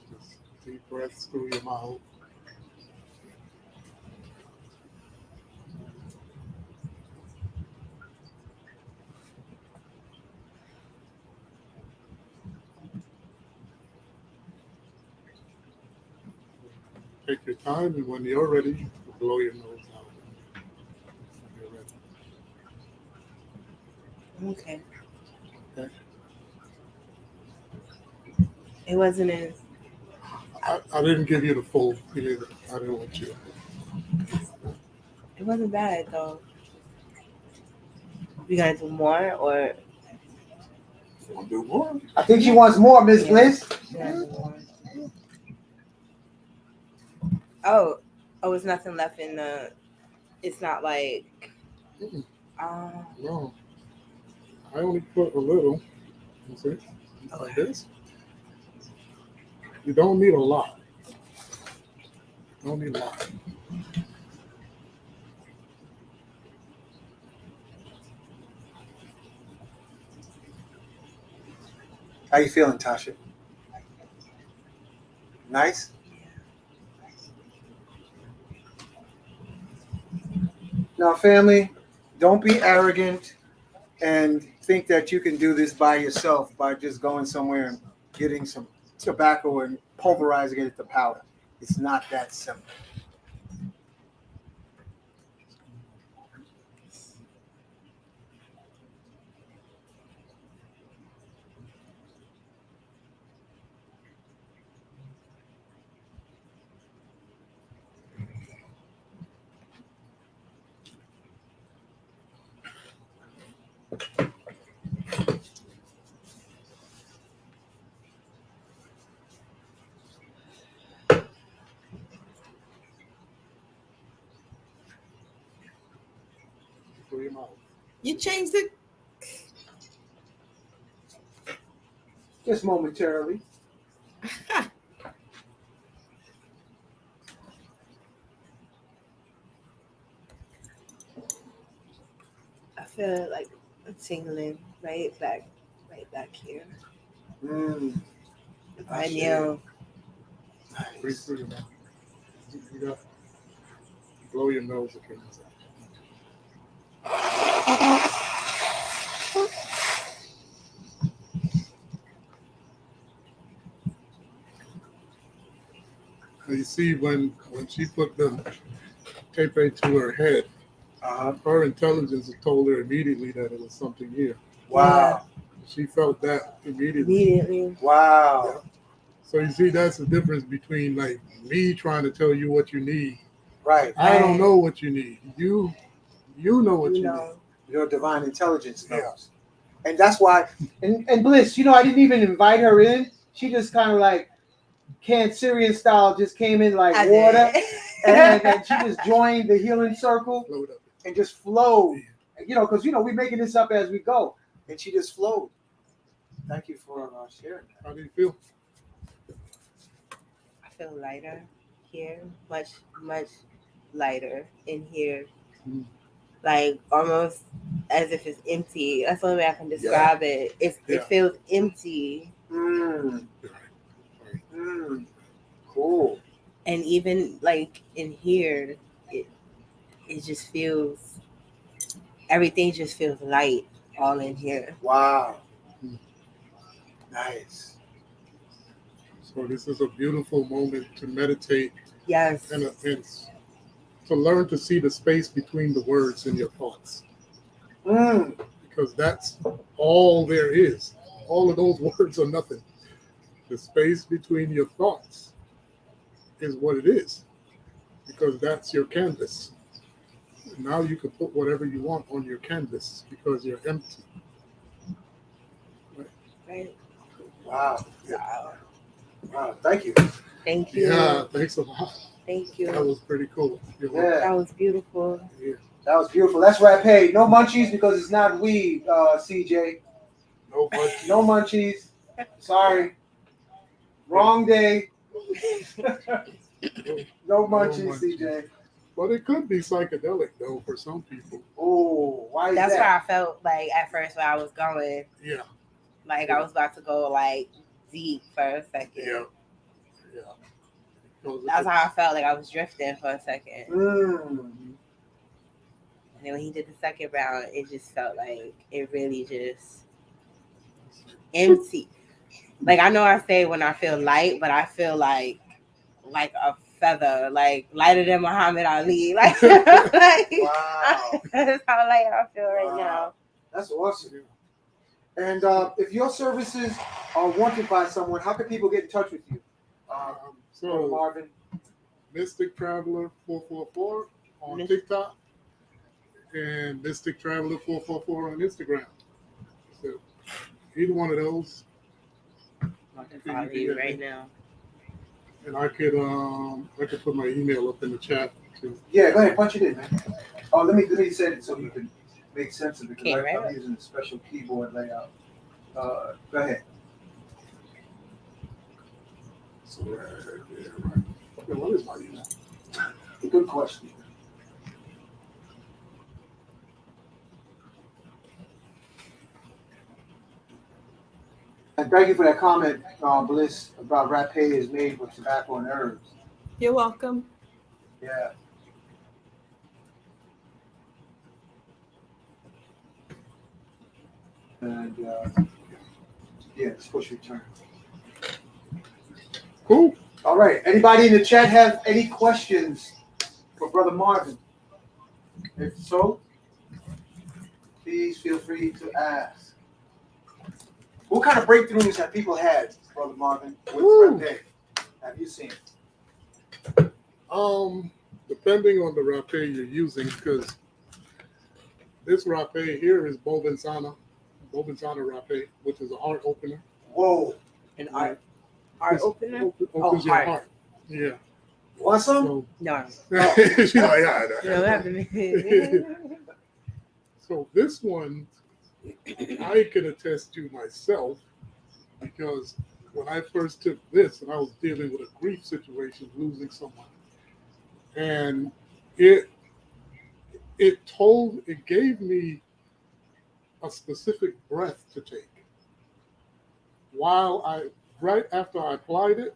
Just deep breaths through your mouth. Take your time, and when you're ready, blow your nose out. When you're ready. Okay. Okay. It wasn't as. I didn't give you the full either. I didn't want you. It wasn't bad though. We gotta do more, or You want to do more? I think she wants more, Miss Bliss. we gotta do more. Oh, it's nothing left in the. It's not like. No. I only put a little. You see? Like this. You don't need a lot. You don't need a lot. How you feeling, Tasha? Nice? Now, family, don't be arrogant and think that you can do this by yourself by just going somewhere and getting some tobacco and pulverizing it to powder. It's not that simple. Through your mouth. You changed it. Just momentarily. I feel like I'm tingling right back here. Right now. Breathe through your mouth. You got blow your nose again. You see, when she put the tape into her head, her intelligence told her immediately that it was something here. Wow. She felt that immediately. Wow. Yeah. So you see, that's the difference between like me trying to tell you what you need. Right. I don't know what you need. You know what you need. Your divine intelligence knows. Yeah. And that's why, and Bliss, I didn't even invite her in. She just kind of like Cancerian style just came in like water. and she just joined the healing circle and just flowed. Because, we're making this up as we go. And she just flowed. Thank you for sharing that. How do you feel? I feel lighter here, much, much lighter in here. Like almost as if it's empty. That's the only way I can describe it. It feels empty. Cool. And even like in here, it just feels, everything just feels light all in here. Wow. Nice. So this is a beautiful moment to meditate. Yes. And to learn to see the space between the words in your thoughts. Because that's all there is. All of those words are nothing. The space between your thoughts is what it is. Because that's your canvas. And now you can put whatever you want on your canvas because you're empty. Right. Wow. Wow. Wow. Thank you. Thank you. Yeah, thanks a lot. Thank you. That was pretty cool. That was beautiful. Yeah. That was beautiful. That's rapé. No munchies because it's not weed, CJ. No munchies. No munchies. Sorry. Wrong day. No munchies, CJ. But it could be psychedelic though for some people. Oh, why is That's that? where I felt like at first when I was going. Yeah. Like I was about to go like deep for a second. Yeah. That's how I felt, like I was drifting for a second. And then when he did the second round, it just felt like it really just empty. Like I know I say when I feel light, but I feel like a feather, like lighter than Muhammad Ali. Like, wow. That's how light I feel right now. That's awesome. And if your services are wanted by someone, how can people get in touch with you? So Marvin, Mystic Traveler 444 on TikTok and Mystic Traveler 444 on Instagram. So either one of those. I can follow you right now. And I could put my email up in the chat too. Yeah, go ahead, punch it in, man. Oh, let me set it so you can make sense of it because I'm using a special keyboard layout. Go ahead. So right. Okay, what is my email? Good question. And thank you for that comment, Bliss, about rapé is made with tobacco and herbs. You're welcome. Yeah. And yeah, it's push return. Cool. All right. Anybody in the chat have any questions for Brother Marvin? If so, please feel free to ask. What kind of breakthroughs have people had, Brother Marvin, with rapé? Have you seen? Depending on the rapé you're using, because This rapé here is Bobensana rapé, which is a heart opener. Whoa. An art This opener? opens your heart. heart. Yeah. Want some? So, No. she's like, yeah, You don't have to be. So this one, I can attest to myself because when I first took this, and I was dealing with a grief situation, losing someone, and it gave me a specific breath to take. Right after I applied it,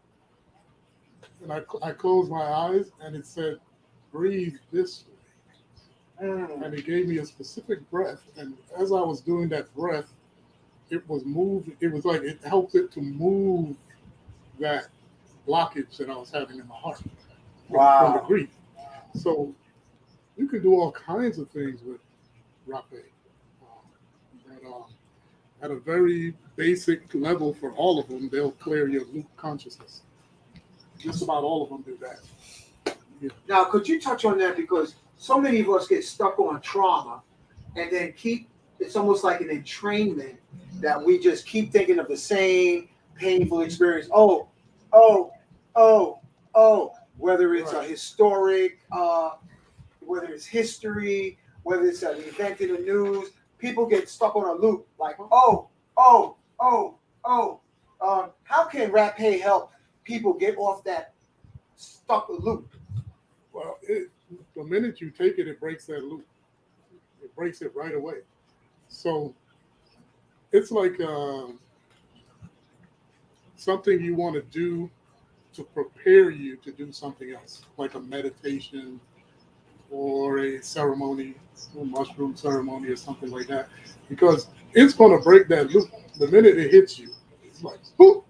and I closed my eyes, and it said, breathe this way. And it gave me a specific breath. And as I was doing that breath, it was like it helped it to move that blockage that I was having in my heart from the grief. So you can do all kinds of things with rapé. But at a very basic level for all of them, they'll clear your loop consciousness. Just about all of them do that. Yeah. Now, could you touch on that? Because so many of us get stuck on trauma and then it's almost like an entrainment that we just keep thinking of the same painful experience. Whether it's a historic, whether it's history, whether it's an event in the news, people get stuck on a loop like, how can rapé help people get off that stuck loop? Well, the minute you take it, it breaks that loop. It breaks it right away. So it's like something you want to do to prepare you to do something else, like a meditation or a ceremony, a mushroom ceremony or something like that, because it's going to break that loop. The minute it hits you, it's like, boop,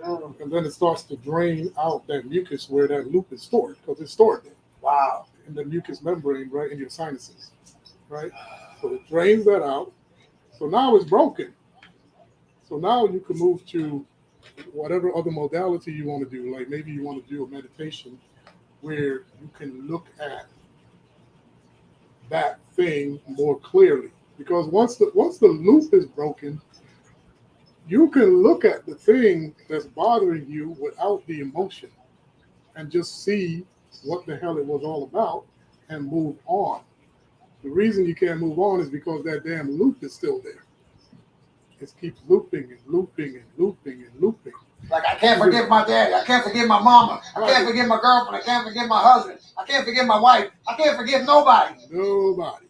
and then it starts to drain out that mucus where that loop is stored, because it's stored there. Wow. In the mucus membrane, right in your sinuses, right? So it drains that out. So now it's broken. So now you can move to whatever other modality you want to do. Like maybe you want to do a meditation where you can look at that thing more clearly. Because once the loop is broken, you can look at the thing that's bothering you without the emotion and just see what the hell it was all about and move on. The reason you can't move on is because that damn loop is still there. It keeps looping and looping and looping and looping. Like, I can't forgive my daddy. I can't forgive my mama. I can't forgive my girlfriend. I can't forgive my husband. I can't forgive my wife. I can't forgive nobody. Nobody.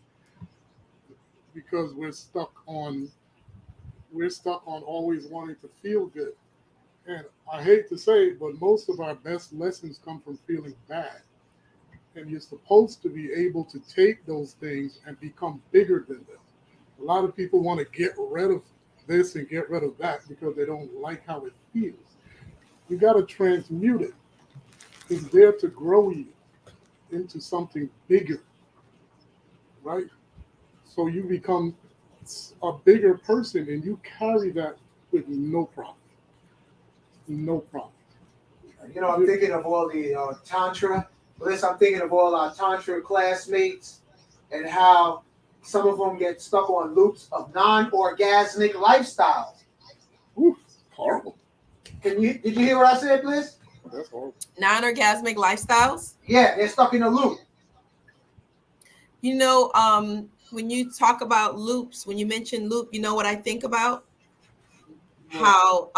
Because we're stuck on always wanting to feel good. And I hate to say it, but most of our best lessons come from feeling bad. And you're supposed to be able to take those things and become bigger than them. A lot of people want to get rid of this and get rid of that because they don't like how it feels. You got to transmute it. It's there to grow you into something bigger, right? So you become a bigger person and you carry that with no problem. No problem. You know, I'm thinking of all the Tantra. I'm thinking of all our Tantra classmates and how some of them get stuck on loops of non-orgasmic lifestyles. Ooh, horrible. Did you hear what I said, Bliss? That's horrible. Non-orgasmic lifestyles? Yeah, they're stuck in a loop. You know, when you talk about loops, when you mention loop, you know what I think about? How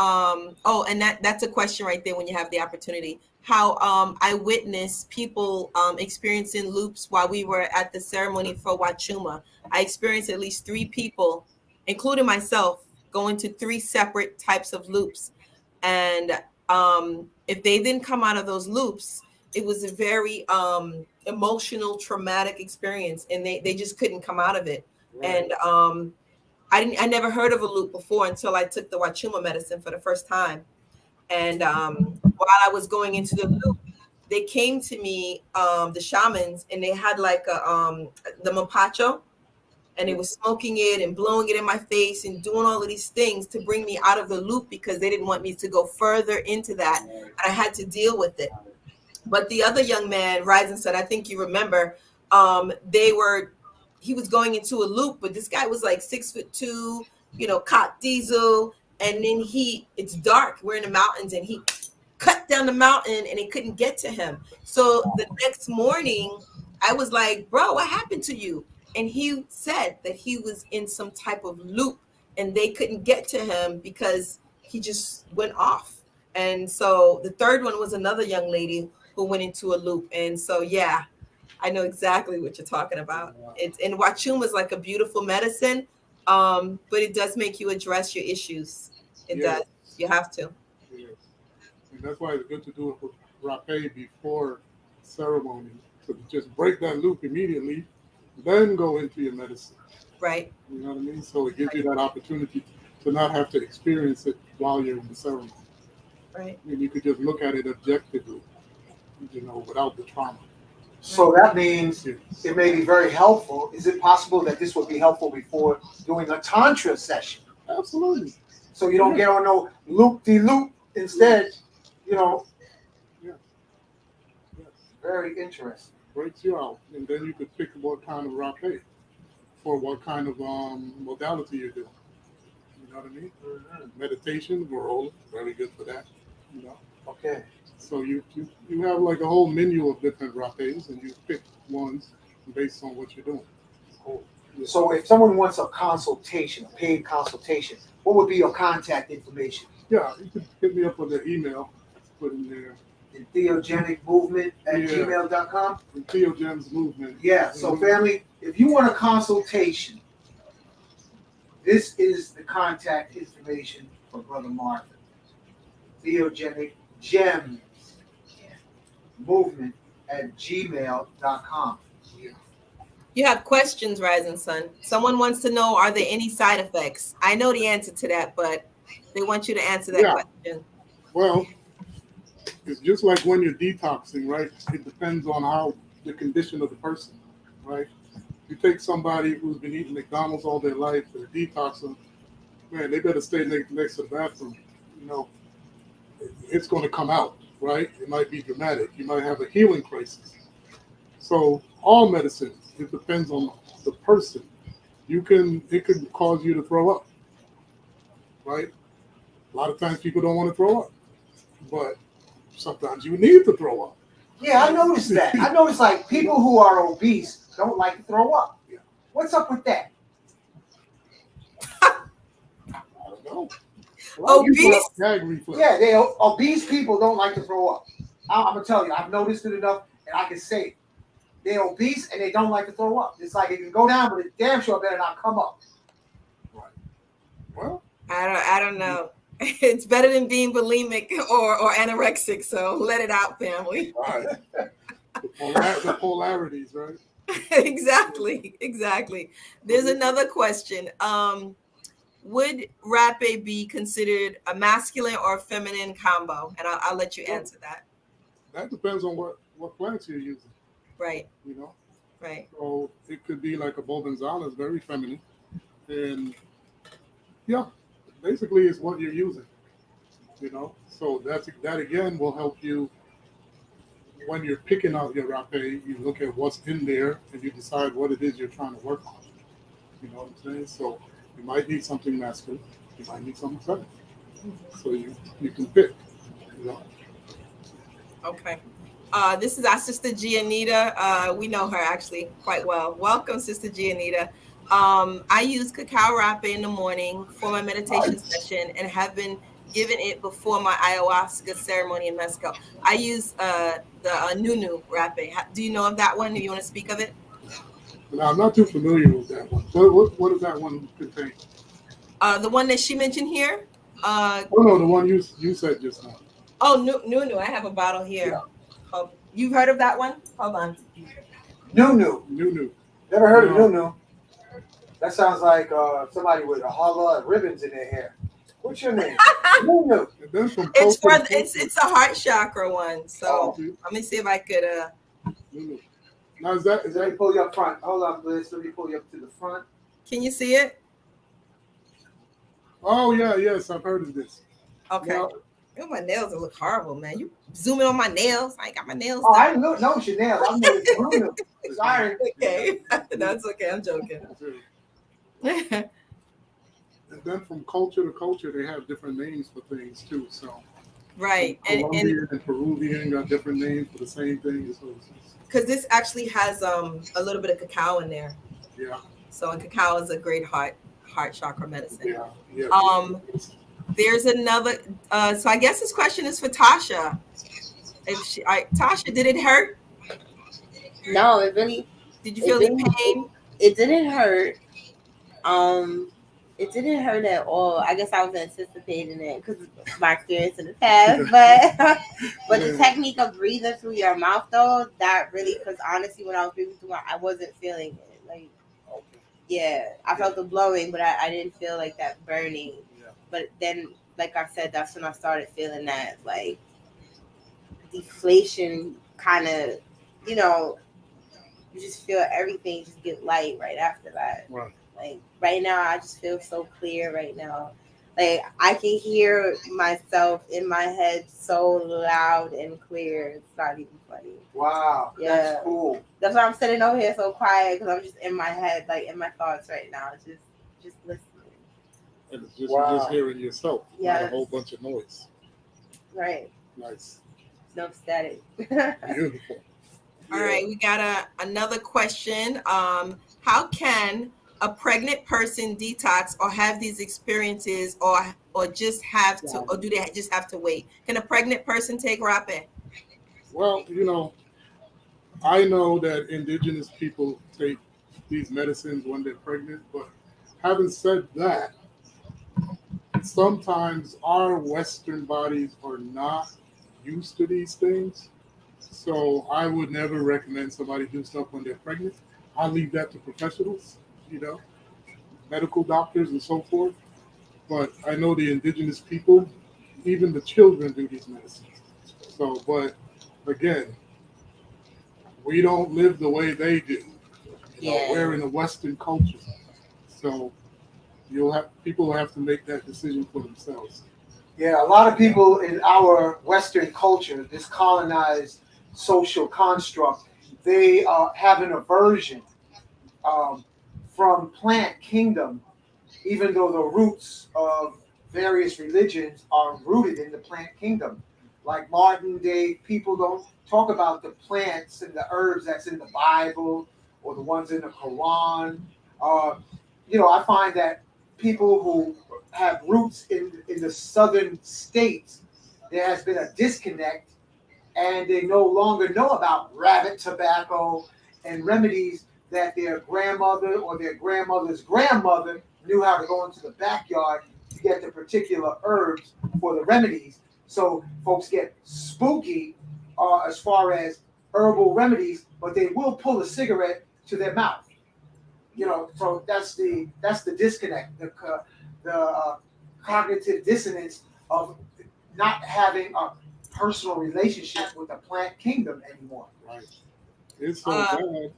and that's a question right there when you have the opportunity. How I witnessed people experiencing loops while we were at the ceremony for Wachuma. I experienced at least 3 people, including myself, going to 3 separate types of loops. And if they didn't come out of those loops, it was a very emotional, traumatic experience, and they just couldn't come out of it. Right. And I never heard of a loop before until I took the Wachuma medicine for the first time. And while I was going into the loop, they came to me, the shamans, and they had like the mapacho, and they were smoking it and blowing it in my face and doing all of these things to bring me out of the loop because they didn't want me to go further into that. And I had to deal with it. But the other young man, Rising Sun, I think you remember, they were he was going into a loop, but this guy was like 6'2", cock diesel, and then it's dark. We're in the mountains, and he cut down the mountain, and it couldn't get to him. So the next morning, I was like, bro, what happened to you? And he said that he was in some type of loop, and they couldn't get to him because he just went off. And so the third one was another young lady who went into a loop. And so, yeah, I know exactly what you're talking about. And Wachuma is like a beautiful medicine, but it does make you address your issues. It does. You have to. Yes. And that's why it's good to do it with rapé before ceremony. So just break that loop immediately, then go into your medicine. Right. You know what I mean? So it gives you that opportunity to not have to experience it while you're in the ceremony. Right. And you could just look at it objectively, without the trauma. So that means it may be very helpful. Is it possible that this would be helpful before doing a tantra session? Absolutely. So you don't get on no loop-de-loop. Instead, Yeah. Very interesting. Breaks you out, and then you could pick what kind of rapé for what kind of modality you're doing. You know what I mean? Mm-hmm. Meditation, Varrola, very good for that. Okay. So you have like a whole menu of different rapés, and you pick ones based on what you're doing. Cool. Yeah. So if someone wants a consultation, a paid consultation, what would be your contact information? Yeah, you could hit me up with an email. Put in there. theogenicmovement@gmail.com. Theogen's movement. Yeah. So family, if you want a consultation, this is the contact information for Brother Marvin. Theogenic Gems movement@gmail.com. You have questions, Rising Sun. Someone wants to know, are there any side effects? I know the answer to that, but they want you to answer that question. Well, it's just like when you're detoxing, right? It depends on how the condition of the person, right? You take somebody who's been eating McDonald's all their life, they're detoxing, man, they better stay next to the bathroom. It's going to come out, right? It might be dramatic. You might have a healing crisis. So all medicine, it depends on the person. It could cause you to throw up, right? A lot of times people don't want to throw up, but sometimes you need to throw up. Yeah, I noticed that. I noticed like people who are obese don't like to throw up. Yeah. What's up with that? I don't know. Obese? Yeah, obese people don't like to throw up. I'm gonna tell you, I've noticed it enough, and I can say it. They're obese and they don't like to throw up. It's like it can go down, but it damn sure better not come up. Right. Well, I don't know. It's better than being bulimic or anorexic. So let it out, family. Right. The polarities, right? Exactly. There's another question. Would rapé be considered a masculine or feminine combo? And I'll let you answer that. That depends on what plants you're using. Right. Right. So it could be like a Bovenzala, very feminine. And yeah, basically it's what you're using. So that again will help you when you're picking out your rapé. You look at what's in there and you decide what it is you're trying to work on. You know what I'm saying? So you might need something masculine, you might need something feminine. So you can pick. Okay. This is our sister Gianita. We know her actually quite well. Welcome, Sister Gianita. I use cacao rapé in the morning for my meditation session and have been given it before my ayahuasca ceremony in Mexico. I use the Nunu rapé. Do you know of that one? Do you want to speak of it? No, I'm not too familiar with that one. What does that one contain? The one that she mentioned here? No, the one you said just now. Oh, Nunu. I have a bottle here. Yeah. You've heard of that one? Hold on. Nunu. Never heard of Nunu. That sounds like somebody with a whole of ribbons in their hair. What's your name? Nunu. It's a heart chakra one. So let me see if I could. Nunu. Now is that? Let me pull you up front. Hold on, Bliss. Let me pull you up to the front. Can you see it? Oh yeah, yes, I've heard of this. Okay. Oh, my nails look horrible, man. You zooming on my nails. I ain't got my nails Oh, done. I know your nails. I'm going to Sorry. Okay. That's okay. I'm joking. And then from culture to culture, they have different names for things too. So Right. Colombian and Peruvian got different names for the same thing. So because this actually has a little bit of cacao in there. yeah. So, and cacao is a great heart chakra medicine. Yeah. There's another. So I guess this question is for Tasha. Tasha, did it hurt? No, it really. Did you feel any pain? It didn't hurt. It didn't hurt at all. I guess I was anticipating it because of my experience in the past. But the technique of breathing through your mouth, though, that really, because honestly, when I was breathing through, I wasn't feeling it. Like, yeah, I felt the blowing, but I didn't feel like that burning. Yeah. But then, like I said, that's when I started feeling that, like, deflation kind of, you know, you just feel everything just get light right after that. Right. Like right now, I just feel so clear right now. Like I can hear myself in my head so loud and clear. It's not even funny. Wow. Yeah. That's cool. That's why I'm sitting over here so quiet because I'm just in my head, like in my thoughts right now. Just listening. And it's just, you're just hearing yourself. Yeah. Not a whole bunch of noise. Right. Nice. No static. Beautiful. All right, we got another question. How can a pregnant person detox or have these experiences, or just have to, or do they just have to wait? Can a pregnant person take rapé? Well, I know that indigenous people take these medicines when they're pregnant, but having said that, sometimes our Western bodies are not used to these things. So I would never recommend somebody do stuff when they're pregnant. I leave that to professionals, medical doctors and so forth. But I know the indigenous people, even the children do these medicines. So, but again, we don't live the way they do. We're in a Western culture. So people have to make that decision for themselves. Yeah, a lot of people in our Western culture, this colonized social construct, they have an aversion from plant kingdom, even though the roots of various religions are rooted in the plant kingdom. Like modern day people don't talk about the plants and the herbs that's in the Bible or the ones in the Quran. I find that people who have roots in the southern states, there has been a disconnect, and they no longer know about rabbit tobacco and remedies that their grandmother or their grandmother's grandmother knew how to go into the backyard to get the particular herbs for the remedies. So folks get spooky as far as herbal remedies, but they will pull a cigarette to their mouth. So that's the disconnect, the cognitive dissonance of not having a personal relationship with the plant kingdom anymore. Right. It's so bad.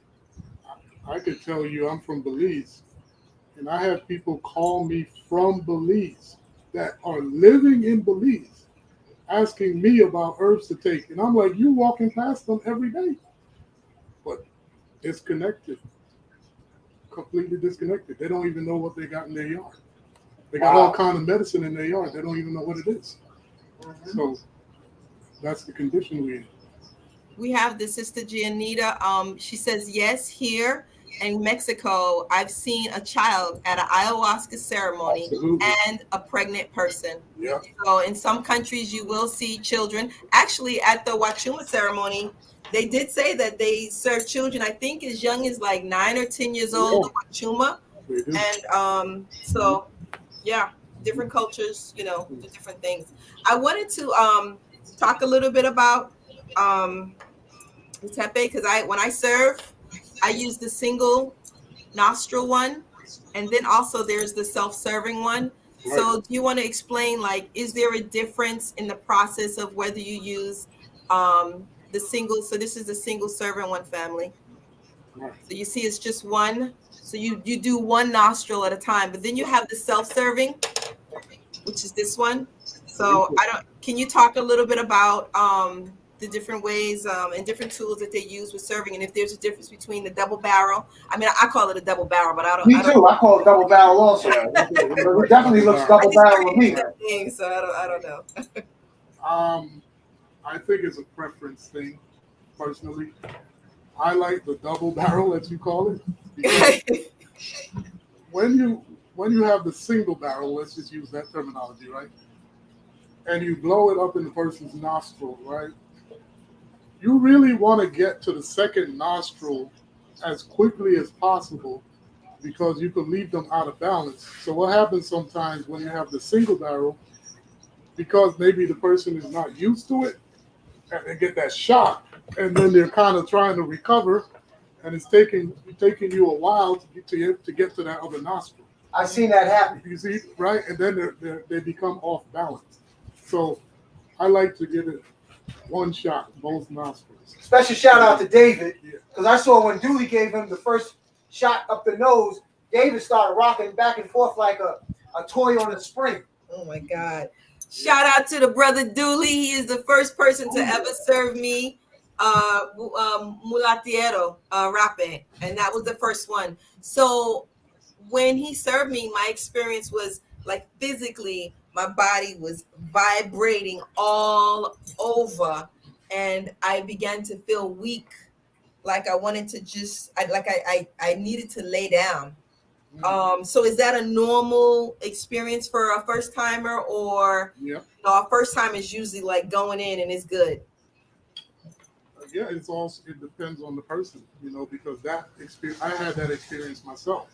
I could tell you I'm from Belize, and I have people call me from Belize that are living in Belize asking me about herbs to take. And I'm like, you walking past them every day. But it's connected. Completely disconnected. They don't even know what they got in their yard. They got all kind of medicine in their yard. They don't even know what it is. Mm-hmm. So that's the condition we're in. We have the Sister Gianita. She says, yes, here in Mexico, I've seen a child at an ayahuasca ceremony. Absolutely. And a pregnant person. Yeah. So in some countries, you will see children. Actually, at the Wachuma ceremony, they did say that they serve children, I think, as young as like 9 or 10 years old, the Wachuma. And so, yeah, different cultures, do different things. I wanted to talk a little bit about tepe, because when I serve, I use the single nostril one, and then also there's the self-serving one. Right. So do you want to explain, like, is there a difference in the process of whether you use the single? So this is the single serving one, family. Right. So you see it's just one. So you do one nostril at a time, but then you have the self-serving, which is this one. So can you talk a little bit about the different ways and different tools that they use with serving, and if there's a difference between the double barrel? I mean, I call it a double barrel, but I don't. Me too. I call it double barrel also. It definitely looks double barrel to me. So I don't know. I think it's a preference thing. Personally, I like the double barrel, as you call it, because when you have the single barrel, let's just use that terminology, right? And you blow it up in the person's nostril, right? You really want to get to the second nostril as quickly as possible because you could leave them out of balance. So what happens sometimes when you have the single barrel, because maybe the person is not used to it, and they get that shock, and then they're kind of trying to recover, and it's taking you a while to get to that other nostril. I've seen that happen. You see, right? And then they become off balance. So I like to give it one shot, both nostrils. Special shout out to David, because I saw when Dooley gave him the first shot up the nose, David started rocking back and forth like a toy on a spring. Oh my God. Shout out to the brother Dooley. He is the first person to ever serve me mulatiero rape, and that was the first one. So when he served me, my experience was like physically, my body was vibrating all over, and I began to feel weak, like I wanted to I needed to lay down. So is that a normal experience for a first timer, or a first time is usually like going in and it's good? Yeah, it depends on the person, because that experience, I had that experience myself.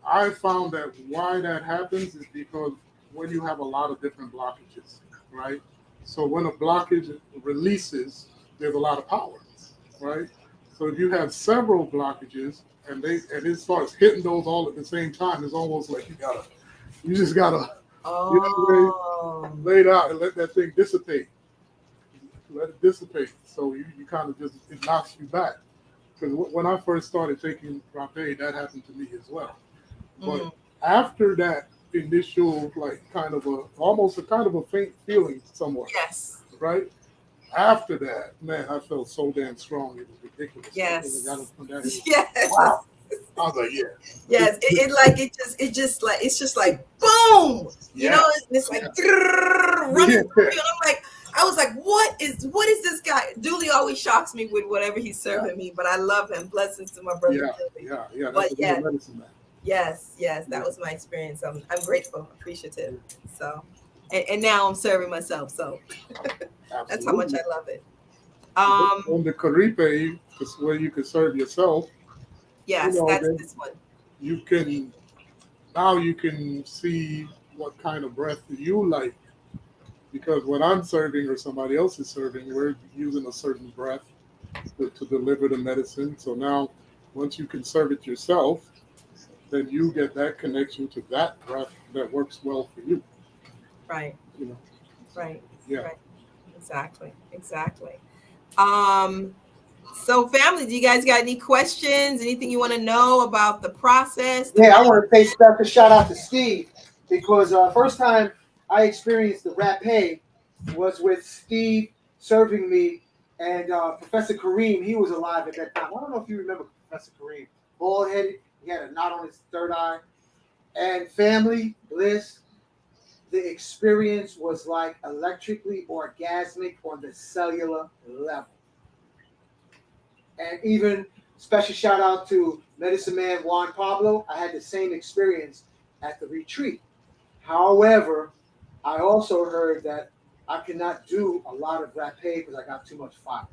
I found that why that happens is because when you have a lot of different blockages, right? So when a blockage releases, there's a lot of power, right? So if you have several blockages and it starts hitting those all at the same time, it's almost like you just gotta lay it out and let that thing dissipate. Let it dissipate. So you kind of it knocks you back. Because when I first started taking rape, that happened to me as well. But after that initial, almost a kind of a faint feeling somewhat. Yes. Right? After that, man, I felt so damn strong. It was ridiculous. Yes. Yes. Wow. I was like, yeah. Yes. It's just like boom. You know, it's like running through you. And I'm like, I was like, what is this guy? Dooley always shocks me with whatever he's serving me, but I love him. Blessings to my brother. Yeah. But yes, that was my experience. I'm grateful, appreciative. So, and now I'm serving myself. So that's how much I love it. On the Caripe, where you can serve yourself. Yes, that's this one. You can see what kind of breath you like. Because when I'm serving or somebody else is serving, we're using a certain breath to deliver the medicine. So now, once you can serve it yourself, then you get that connection to that breath that works well for you. Right. Right. Yeah. Right. Exactly. So family, do you guys got any questions? Anything you want to know about the process? Yeah, I want to say special shout out to Steve, because first time I experienced the rape was with Steve serving me, and Professor Kareem, he was alive at that time. I don't know if you remember Professor Kareem. Bald-headed, he had a knot on his third eye. And family, Bliss, the experience was like electrically orgasmic on the cellular level. And even special shout out to Medicine Man Juan Pablo. I had the same experience at the retreat. However, I also heard that I cannot do a lot of rape because I got too much fire.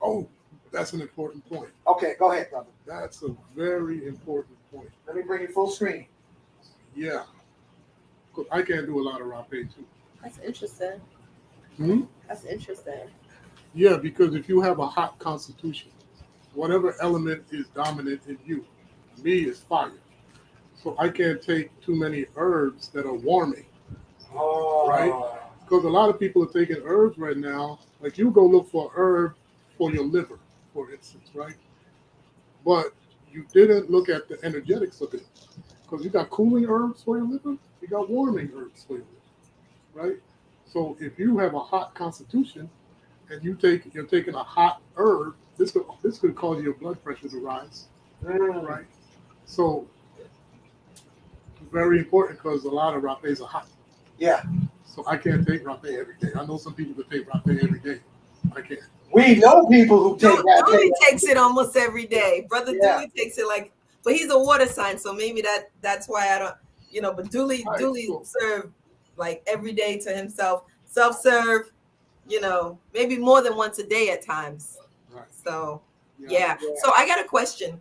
Oh, that's an important point. Okay, go ahead, brother. That's a very important point. Let me bring you full screen. Yeah. I can't do a lot of rape too. That's interesting. That's interesting. Yeah, because if you have a hot constitution, whatever element is dominant in you, me is fire. So I can't take too many herbs that are warming. Right? Because a lot of people are taking herbs right now. Like you go look for herb for your liver, for instance, right? But you didn't look at the energetics of it. Because you got cooling herbs for your liver, you got warming herbs for your liver. right? So if you have a hot constitution and you're taking a hot herb, this could cause your blood pressure to rise, right? So very important because a lot of rapés are hot. Yeah. So I can't take rapé every day. I know some people that take rapé every day. I can't. We know people who take that. Dooley takes it almost every day. Brother Yeah. Dooley takes it like, but he's a water sign, so maybe that's why I don't, you know. But Dooley serve like every day to himself, self-serve, you know, maybe more than once a day at times. Right. So yeah. So I got a question.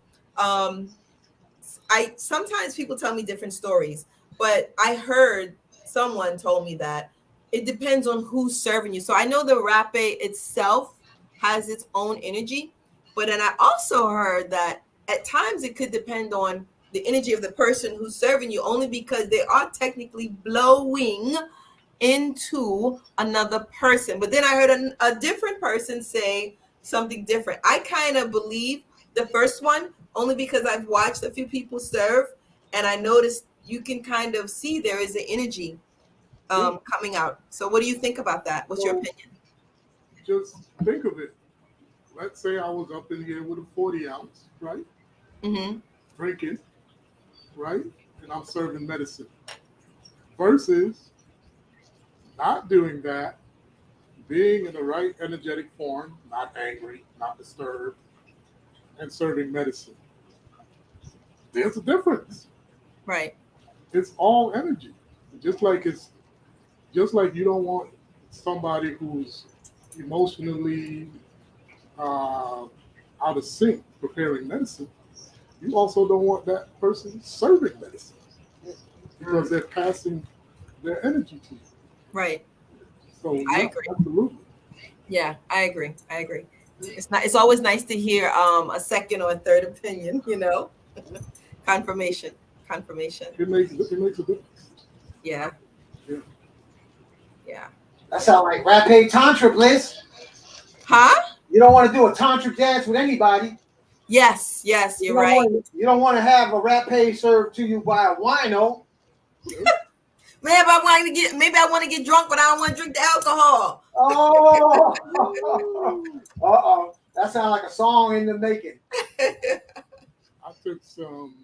I sometimes people tell me different stories, but I heard someone told me that it depends on who's serving you. So I know the rapé itself has its own energy, but then I also heard that at times it could depend on the energy of the person who's serving you, only because they are technically blowing into another person. But then I heard a different person say something different. I kind of believe the first one only because I've watched a few people serve, and I noticed you can kind of see there is an energy coming out. So what do you think about that? What's your opinion? Just think of it. Let's say I was up in here with a 40 ounce, right? Mm-hmm. Drinking, right? And I'm serving medicine. Versus not doing that, being in the right energetic form, not angry, not disturbed, and serving medicine. There's a difference. Right. It's all energy. Just like you don't want somebody who's emotionally out of sync preparing medicine. You also don't want that person serving medicine because they're passing their energy to you. Right. So I agree. Absolutely. Yeah, I agree. It's always nice to hear a second or a third opinion, you know. Confirmation. It makes a difference. Yeah. That sounds like rapé tantra, Bliss. Huh? You don't want to do a tantra dance with anybody. Yes, you're right. You don't want to have a rapé served to you by a wino. Maybe I want to get drunk, but I don't want to drink the alcohol. Oh, that sounds like a song in the making. I took some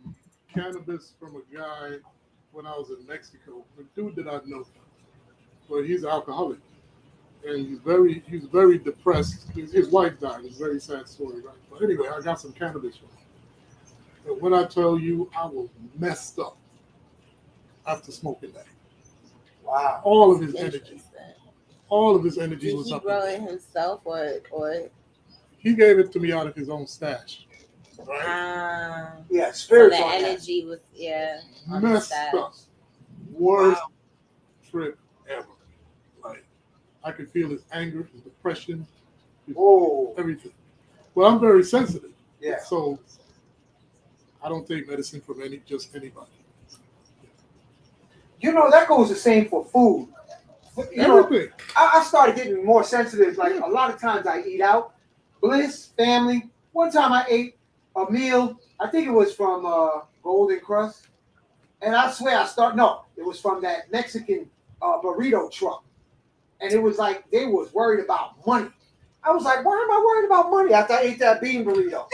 cannabis from a guy when I was in Mexico. A dude that I know, but he's an alcoholic, and he's very depressed. His wife died. It's a very sad story, right? But anyway, I got some cannabis from him. And when I tell you, I was messed up after smoking that. Wow. All of his energy Did was he up. grow it himself or He gave it to me out of his own stash. Yeah, so spiritual. the energy was Messed up. Worst trip ever. Like I could feel his anger, his depression, everything. Well, I'm very sensitive. Yeah. So I don't take medicine from just anybody. You know, that goes the same for food. You know, I started getting more sensitive. Like a lot of times I eat out. Bliss, family. One time I ate a meal. I think it was from Golden Crust. And I swear it was from that Mexican burrito truck. And it was like they was worried about money. I was like, why am I worried about money after I ate that bean burrito?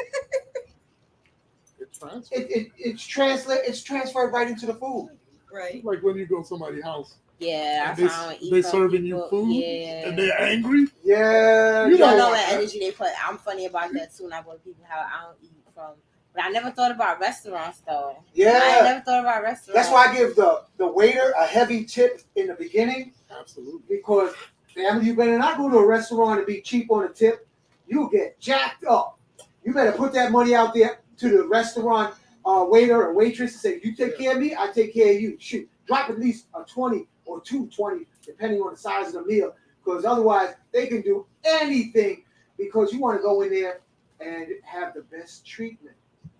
It's transferred right into the food. Right. Like when you go to somebody's house. Yeah, they serving you food and they're angry. Yeah, you don't know what energy they put. I'm funny about that too. When I go to people's house, I don't eat from. But I never thought about restaurants though. Yeah, I never thought about restaurants. That's why I give the waiter a heavy tip in the beginning. Absolutely. Because family, you better not go to a restaurant and be cheap on a tip. You'll get jacked up. You better put that money out there to the restaurant waiter or waitress and say, you take care of me, I take care of you. Shoot, drop at least a 20 or 220, depending on the size of the meal, because otherwise they can do anything because you want to go in there and have the best treatment.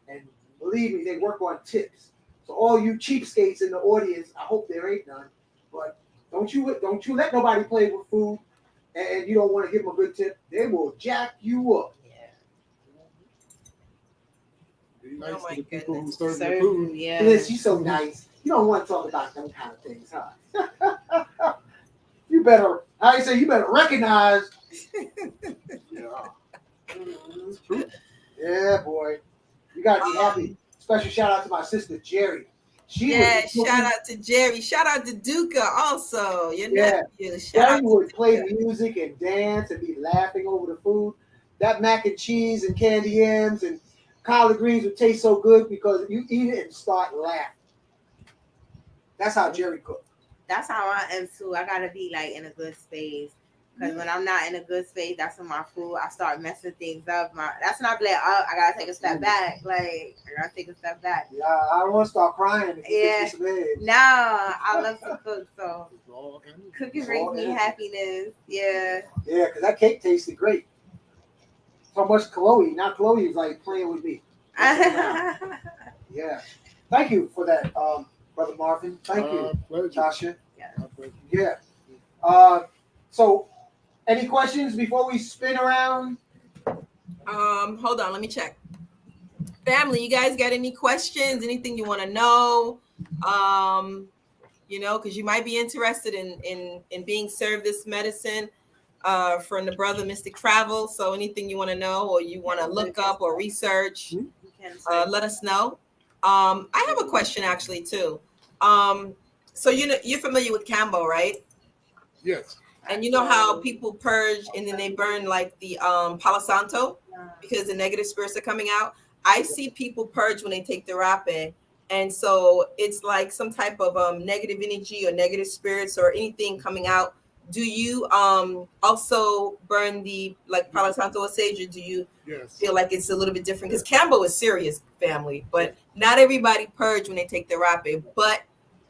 And believe me, they work on tips. So all you cheapskates in the audience, I hope there ain't none, but don't you let nobody play with food and you don't want to give them a good tip. They will jack you up. Be nice to the people who Serve serve the food. Yeah. Liz, you so nice. You don't want to talk about them kind of things, huh? You better, I say, you better recognize. Yeah. Yeah, boy. You gotta be happy. Special shout out to my sister Jerry. Shout out to Jerry. Shout out to Duca also. Your nephew. Shout Jerry out to would play Duca. music and dance and be laughing over the food. That mac and cheese and candy yams and collard greens would taste so good because you eat it and start laughing. That's how Jerry cooked. That's how I am too. I gotta be like in a good space. Because when I'm not in a good space, that's when my food, I start messing things up. That's when I be like, oh, I gotta take a step back. Like, I gotta take a step back. Yeah, I don't want to start crying. Yeah. No, I love to cook, so cooking brings me happiness. Yeah. Yeah, because that cake tasted great. So much Chloe. Now Chloe is like playing with me. Yeah. Thank you for that, Brother Marvin. Thank you, Tasha. Yeah. So, any questions before we spin around? Hold on, let me check. Family, you guys got any questions? Anything you want to know? Because you might be interested in being served this medicine from the brother Mystic Travel. So anything you want to know or you want to look up or research, let us know. I have a question actually too. So you're familiar with Cambo, right? Yes. And you know how people purge and then they burn like the Palo Santo because the negative spirits are coming out? I see people purge when they take the rapid. And so it's like some type of negative energy or negative spirits or anything coming out. Do you also burn the like Palo Santo or sage, or do you feel like it's a little bit different? Because Cambo is serious, family, but not everybody purge when they take the rapid. But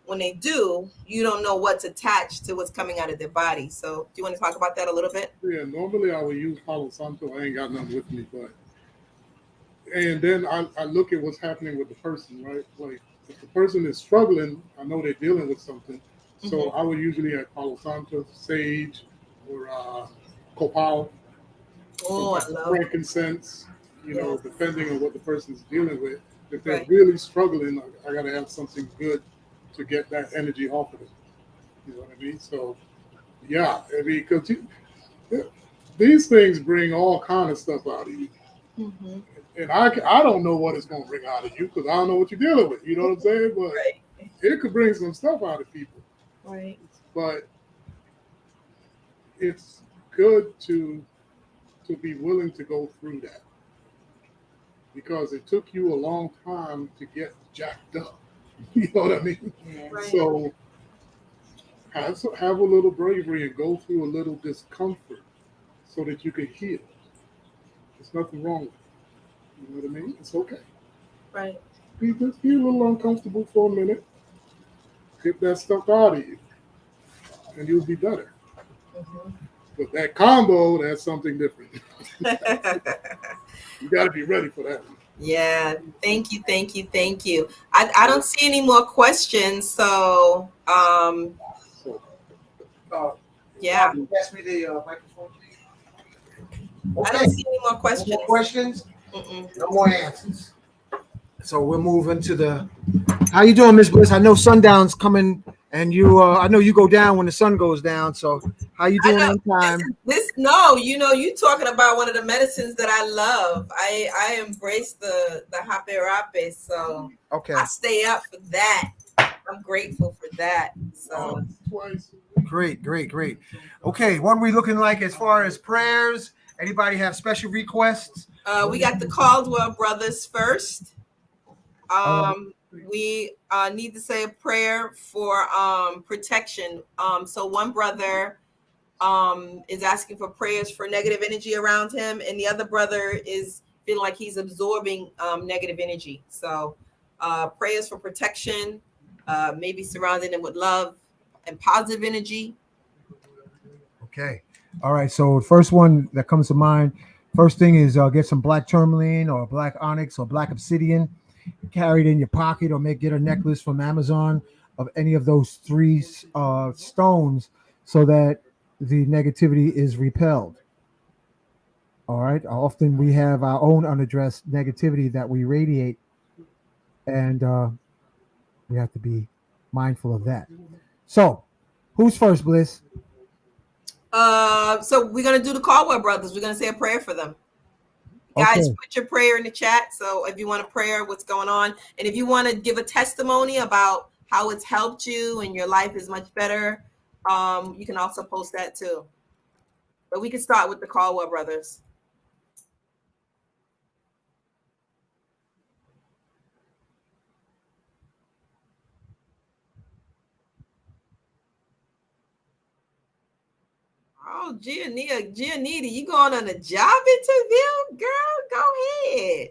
when they do, you don't know what's attached to what's coming out of their body. So do you want to talk about that a little bit? Yeah, normally I would use Palo Santo. I ain't got nothing with me, and then I look at what's happening with the person, right? Like if the person is struggling, I know they're dealing with something. So I would usually have Palo Santo, sage, or copal. Oh, I love frankincense, depending on what the person's dealing with. If they're really struggling, I got to have something good to get that energy off of them. You know what I mean? So, yeah, because these things bring all kind of stuff out of you. Mm-hmm. And I don't know what it's going to bring out of you because I don't know what you're dealing with. You know what I'm saying? But it could bring some stuff out of people. Right. But it's good to be willing to go through that because it took you a long time to get jacked up. You know what I mean? Right. So have a little bravery and go through a little discomfort so that you can heal. There's nothing wrong with it. You know what I mean? It's okay. Right. Just be a little uncomfortable for a minute. Get that stuff out of you. And you'll be better. Mm-hmm. But that combo, that's something different. You got to be ready for that one. Yeah. Thank you. I don't see any more questions. So, yeah. Pass me the microphone, please. Okay. I don't see any more questions. No more questions? No more answers. So we're moving to the. How you doing, Miss Bliss? I know sundown's coming, and you. I know you go down when the sun goes down. So how you doing on time? You talking about one of the medicines that I love. I embrace the hape. So I stay up for that. I'm grateful for that. So great. Okay, what are we looking like as far as prayers? Anybody have special requests? We got the Caldwell brothers first. We need to say a prayer for protection. So one brother is asking for prayers for negative energy around him, and the other brother is feeling like he's absorbing negative energy. So prayers for protection, maybe surrounding him with love and positive energy. Okay. All right. So the first one that comes to mind, first thing is get some black tourmaline or black onyx or black obsidian, carry it in your pocket, or get a necklace from Amazon of any of those three stones so that the negativity is repelled. All right. Often we have our own unaddressed negativity that we radiate, and we have to be mindful of that. So who's first, Bliss? So we're gonna do the Caldwell brothers. We're gonna say a prayer for them. Guys, Okay. put your prayer in the chat. So if you want a prayer, what's going on, and if you want to give a testimony about how it's helped you and your life is much better, you can also post that too. But we can start with the Caldwell brothers. Oh, Gianita, you going on a job interview? Girl, go ahead.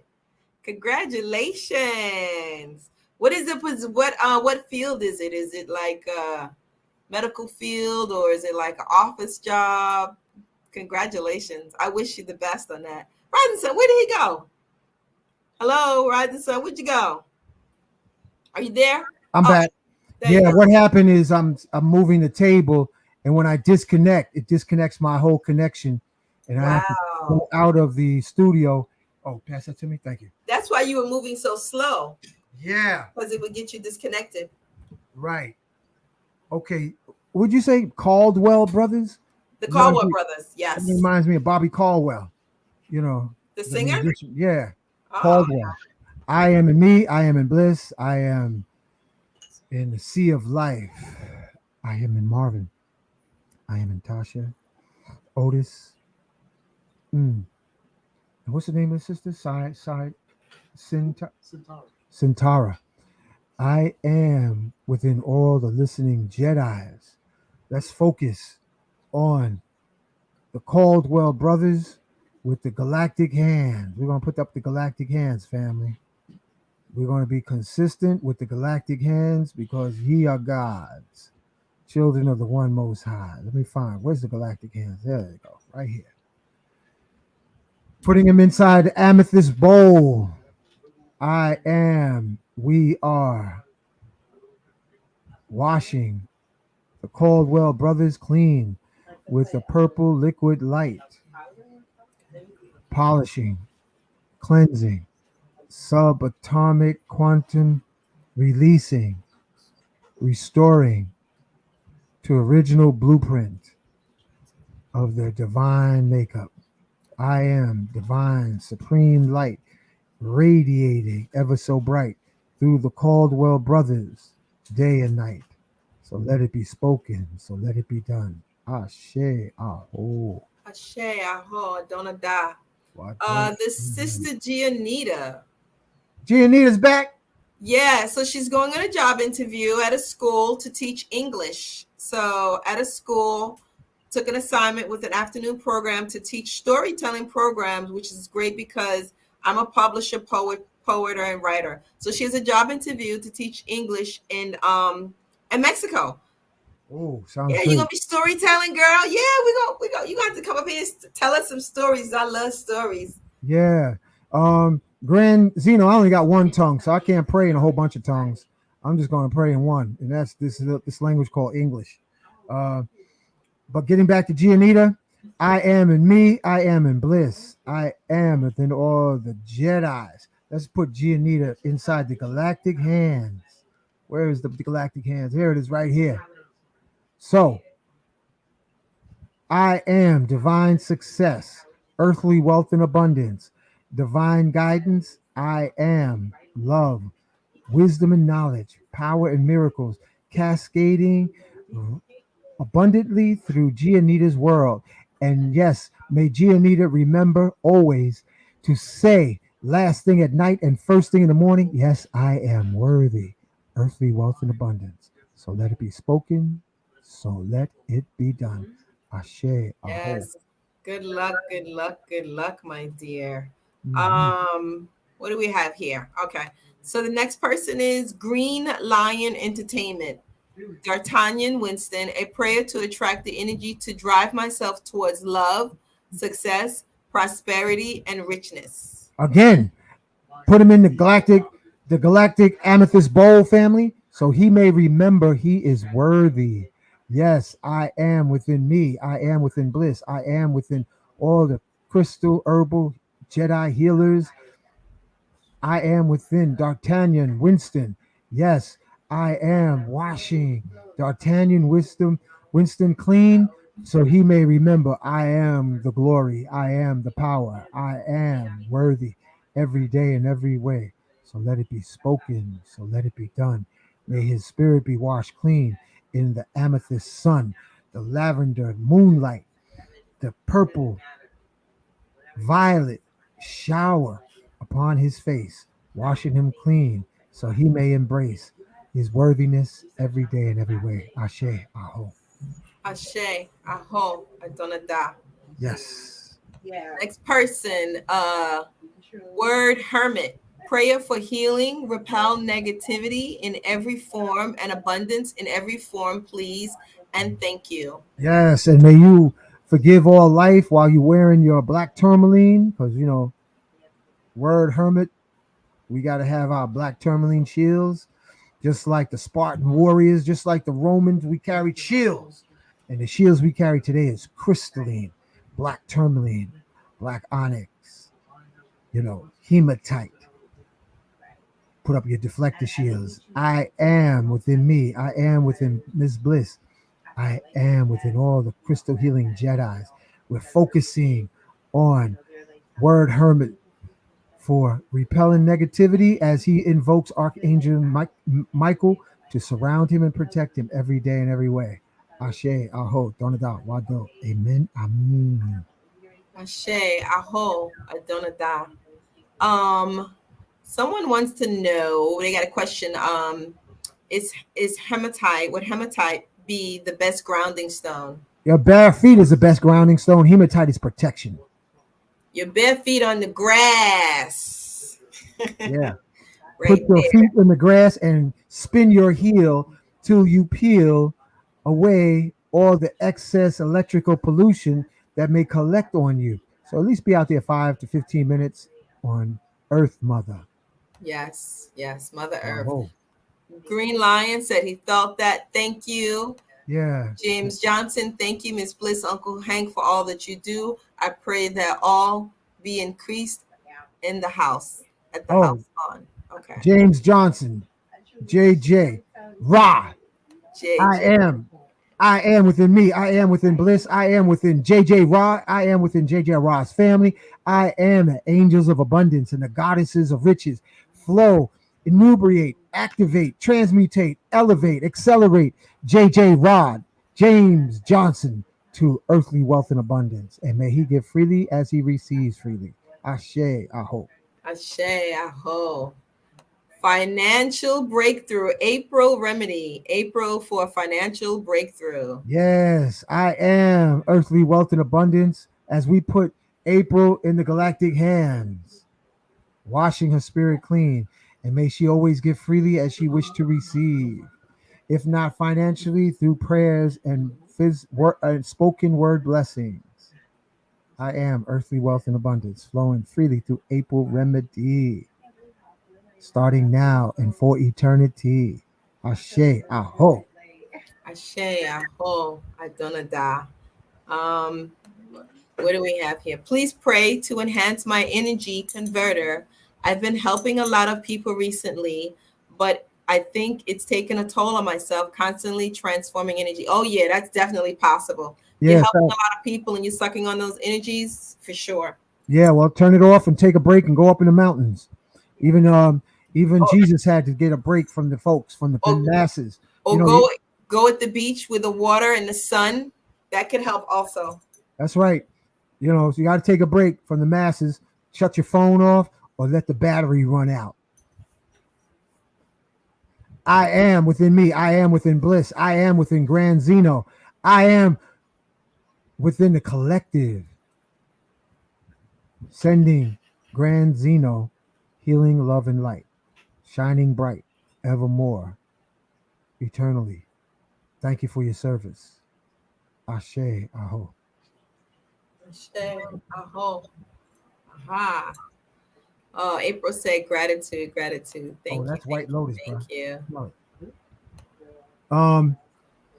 Congratulations. What is it? What field is it? Is it like a medical field or is it like an office job? Congratulations. I wish you the best on that. Rydenson, where did he go? Hello, Rydenson, where'd you go? Are you there? I'm back. There you Yeah, go. what happened is I'm moving the table, and when I disconnect, it disconnects my whole connection, and I have to go Wow. out of the studio. Oh, pass that to me. Thank you. That's why you were moving so slow, Yeah, because it would get you disconnected. Right. Okay. Would you say Caldwell brothers? The Reminds Caldwell me- brothers, That yes. reminds me of Bobby Caldwell. You know, The singer? musician. Yeah, Oh, Caldwell. I am in me. I am in bliss. I am in the sea of life. I am in Marvin. I am in Tasha. Otis. And what's the name of the sister? Sintara. I am within all the listening Jedis. Let's focus on the Caldwell brothers with the galactic hands. We're going to put up the galactic hands, family. We're going to be consistent with the galactic hands because ye are gods, children of the one most high. Let me find, where's the galactic hands? There they go, right here. Putting them inside the amethyst bowl. I am, we are washing the Caldwell brothers clean with the purple liquid light, polishing, cleansing, subatomic quantum releasing, restoring to original blueprint of their divine makeup. I am divine supreme light radiating ever so bright through the Caldwell brothers day and night. So let it be spoken, so let it be done. Ashe, aho. Ashe, aho, Donada. Wato. The sister Gianita. Gianita's back. Yeah, so she's going on a job interview at a school to teach English. So at a school, took an assignment with an afternoon program to teach storytelling programs, which is great because I'm a publisher, poet, and writer. So she has a job interview to teach English in Mexico. Oh, sounds Yeah, great. you're gonna be storytelling, girl. Yeah, we go. You got to come up here and tell us some stories. I love stories. Yeah. Grand Zeno, I only got one tongue, so I can't pray in a whole bunch of tongues. I'm just going to pray in one, and that's this language called English. But getting back to Gianita, I am in me, I am in bliss. I am within all the Jedis. Let's put Gianita inside the galactic hands. Where is the galactic hands? Here it is right here. So, I am divine success, earthly wealth and abundance, divine guidance. I am love, wisdom and knowledge, power and miracles, cascading abundantly through Gianita's world. And yes, may Gianita remember always to say last thing at night and first thing in the morning, yes, I am worthy, earthly wealth and abundance. So let it be spoken, so let it be done. Ashe, aho. Yes. Good luck, good luck, good luck, my dear. Mhm. What do we have here? Okay. So the next person is Green Lion Entertainment. D'Artagnan Winston, a prayer to attract the energy to drive myself towards love, success, prosperity, and richness. Again, put him in the galactic amethyst bowl family, so he may remember he is worthy. Yes, I am within me. I am within bliss. I am within all the crystal herbal Jedi healers. I am within D'Artagnan Winston. Yes, I am washing D'Artagnan Winston clean so he may remember I am the glory, I am the power, I am worthy every day in every way. So let it be spoken, so let it be done. May his spirit be washed clean in the amethyst sun, the lavender moonlight, the purple violet shower upon his face, washing him clean, so he may embrace his worthiness every day in every way. Ashe, Aho. Ashe, Aho, Adonada. Yes. Yeah. Next person, word hermit. Prayer for healing, repel negativity in every form and abundance in every form, please. And thank you. Yes, and may you forgive all life while you're wearing your black tourmaline, because you know, word hermit, we got to have our black tourmaline shields, just like the Spartan warriors, just like the Romans, we carried shields. And the shields we carry today is crystalline, black tourmaline, black onyx, you know, hematite. Put up your deflector shields. I am within me. I am within Miss Bliss. I am within all the crystal healing Jedis. We're focusing on Word Hermit for repelling negativity as he invokes Archangel Michael to surround him and protect him every day and every way. Ashe, Aho, Donada, Wado, Amen, Amen. Ashe, Aho, Adonada. Someone wants to know, they got a question. Is hematite, would hematite be the best grounding stone? Your bare feet is the best grounding stone. Hematite is protection. Your bare feet on the grass. Yeah. Right Put your there. feet in the grass and spin your heel till you peel away all the excess electrical pollution that may collect on you. So at least be out there 5 to 15 minutes on Earth Mother. Yes, Mother Earth. Oh, Green Lion said he felt that. Thank you. yeah. James Johnson, thank you, Miss Bliss, Uncle Hank, for all that you do. I pray that all be increased in the house, at the house on. Okay. James Johnson, JJ, Ra. JJ. I am within me. I am within Bliss. I am within JJ Ra. I am within JJ Ra's family. I am the angels of abundance and the goddesses of riches. Flow, inebriate, activate, transmutate, elevate, accelerate. JJ Rod, James Johnson to earthly wealth and abundance. And may he give freely as he receives freely. Ashe, Aho. Ashe, Aho. Financial breakthrough. April remedy. April for financial breakthrough. Yes, I am earthly wealth and abundance as we put April in the galactic hands, washing her spirit clean, and may she always give freely as she wished to receive, if not financially, through prayers and spoken word blessings. I am earthly wealth and abundance, flowing freely through April remedy, starting now and for eternity. Ashe, Aho. Ashe, Aho, Adonada. What do we have here? Please pray to enhance my energy converter. I've been helping a lot of people recently, but I think it's taken a toll on myself, constantly transforming energy. Oh, yeah, that's definitely possible. You're Yes, helping a lot of people and you're sucking on those energies for sure. yeah, well, turn it off and take a break and go up in the mountains. Even Jesus had to get a break from the folks, from the masses. Or go at the beach with the water and the sun. That could help also. That's right. So you got to take a break from the masses, shut your phone off, or let the battery run out. I am within me. I am within Bliss. I am within Grand Zeno. I am within the collective. Sending Grand Zeno healing, love, and light, shining bright evermore, eternally. Thank you for your service. Ashe, Aho. Ashe, Aho. Aha. Oh, April said gratitude. Thank you. That's White Lotus, bro. Thank you.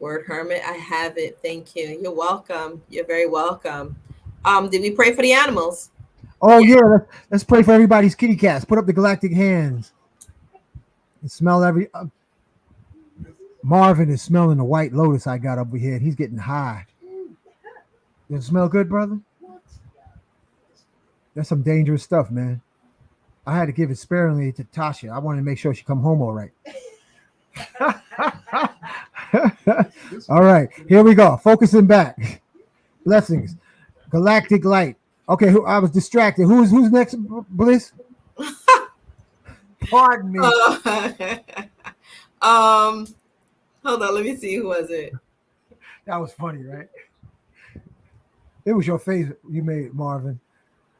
Word Hermit, I have it. Thank you. You're welcome. You're very welcome. Did we pray for the animals? Oh yeah, let's pray for everybody's kitty cats. Put up the galactic hands and smell every. Marvin is smelling the White Lotus I got over here. He's getting high. Does it smell good, brother? That's some dangerous stuff, man. I had to give it sparingly to Tasha. I wanted to make sure she come home all right. All right, here we go. Focusing back. Blessings. Galactic light. Okay, I was distracted. Who's next, Bliss? Pardon me. Hold on, let me see. Who was it? That was funny, right? It was your face you made, Marvin.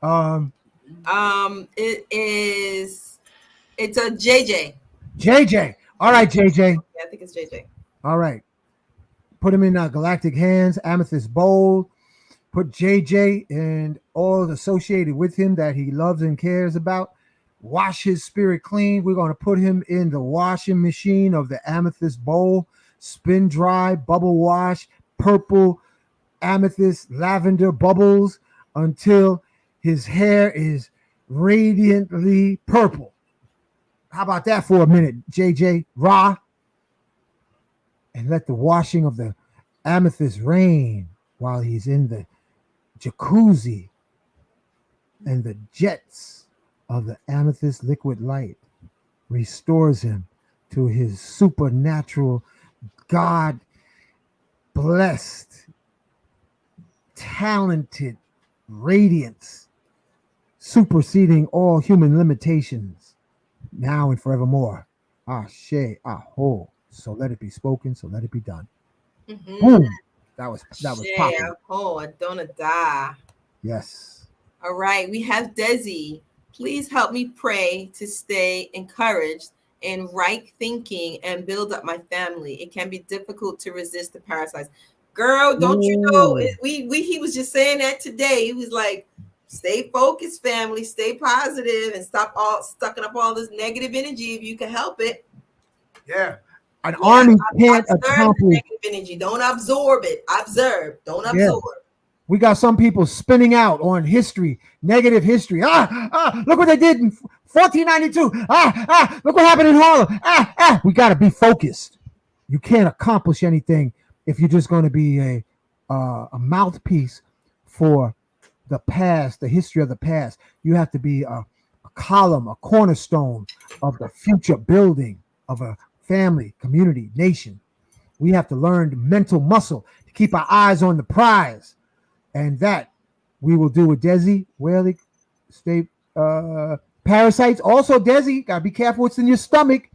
It's a JJ. JJ. All right, JJ. Yeah, I think it's JJ. All right. Put him in galactic hands, amethyst bowl. Put JJ and all associated with him that he loves and cares about. Wash his spirit clean. We're going to put him in the washing machine of the amethyst bowl. Spin dry, bubble wash, purple amethyst lavender bubbles until his hair is radiantly purple. How about that for a minute, JJ? Ra. And let the washing of the amethyst rain while he's in the jacuzzi and the jets of the amethyst liquid light restores him to his supernatural, God blessed, talented radiance, superseding all human limitations now and forevermore. Ashe, aho. So let it be spoken, so let it be done. Boom. That was popping. Oh, Adonai. Yes. All right, we have Desi. Please help me pray to stay encouraged in right thinking and build up my family. It can be difficult to resist the parasites. Girl, don't you know? He was just saying that today. He was like, stay focused, family, stay positive, and stop sucking up all this negative energy if you can help it. Yeah. An army can't accomplish negative energy. Don't absorb it. Observe. Don't absorb. We got some people spinning out on history, negative history. Look what they did in 1492. Look what happened in Harlem. We got to be focused. You can't accomplish anything if you're just going to be a mouthpiece for the past, the history of the past. You have to be a column, a cornerstone of the future building of a family, community, nation. We have to learn the mental muscle to keep our eyes on the prize. And that we will do with Desi. Well, stay parasites. Also, Desi, gotta be careful what's in your stomach.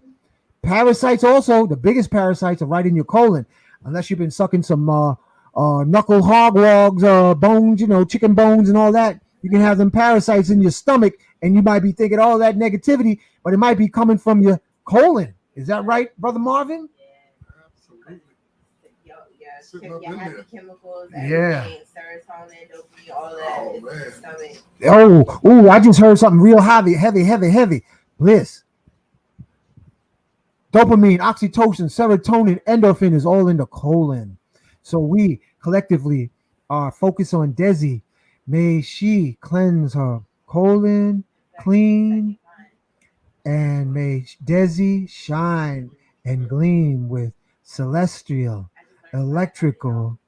Parasites also, the biggest parasites are right in your colon. Unless you've been sucking some knuckle hogwogs, bones, chicken bones and all that. You can have them parasites in your stomach, and you might be thinking all that negativity, but it might be coming from your colon. Is that right, Brother Marvin? Chemicals, serotonin, dopamine, all that in the stomach. I just heard something real heavy. Bliss. Dopamine, oxytocin, serotonin, endorphin is all in the colon. So we collectively are focused on Desi. May she cleanse her colon clean, and may Desi shine and gleam with celestial, electrical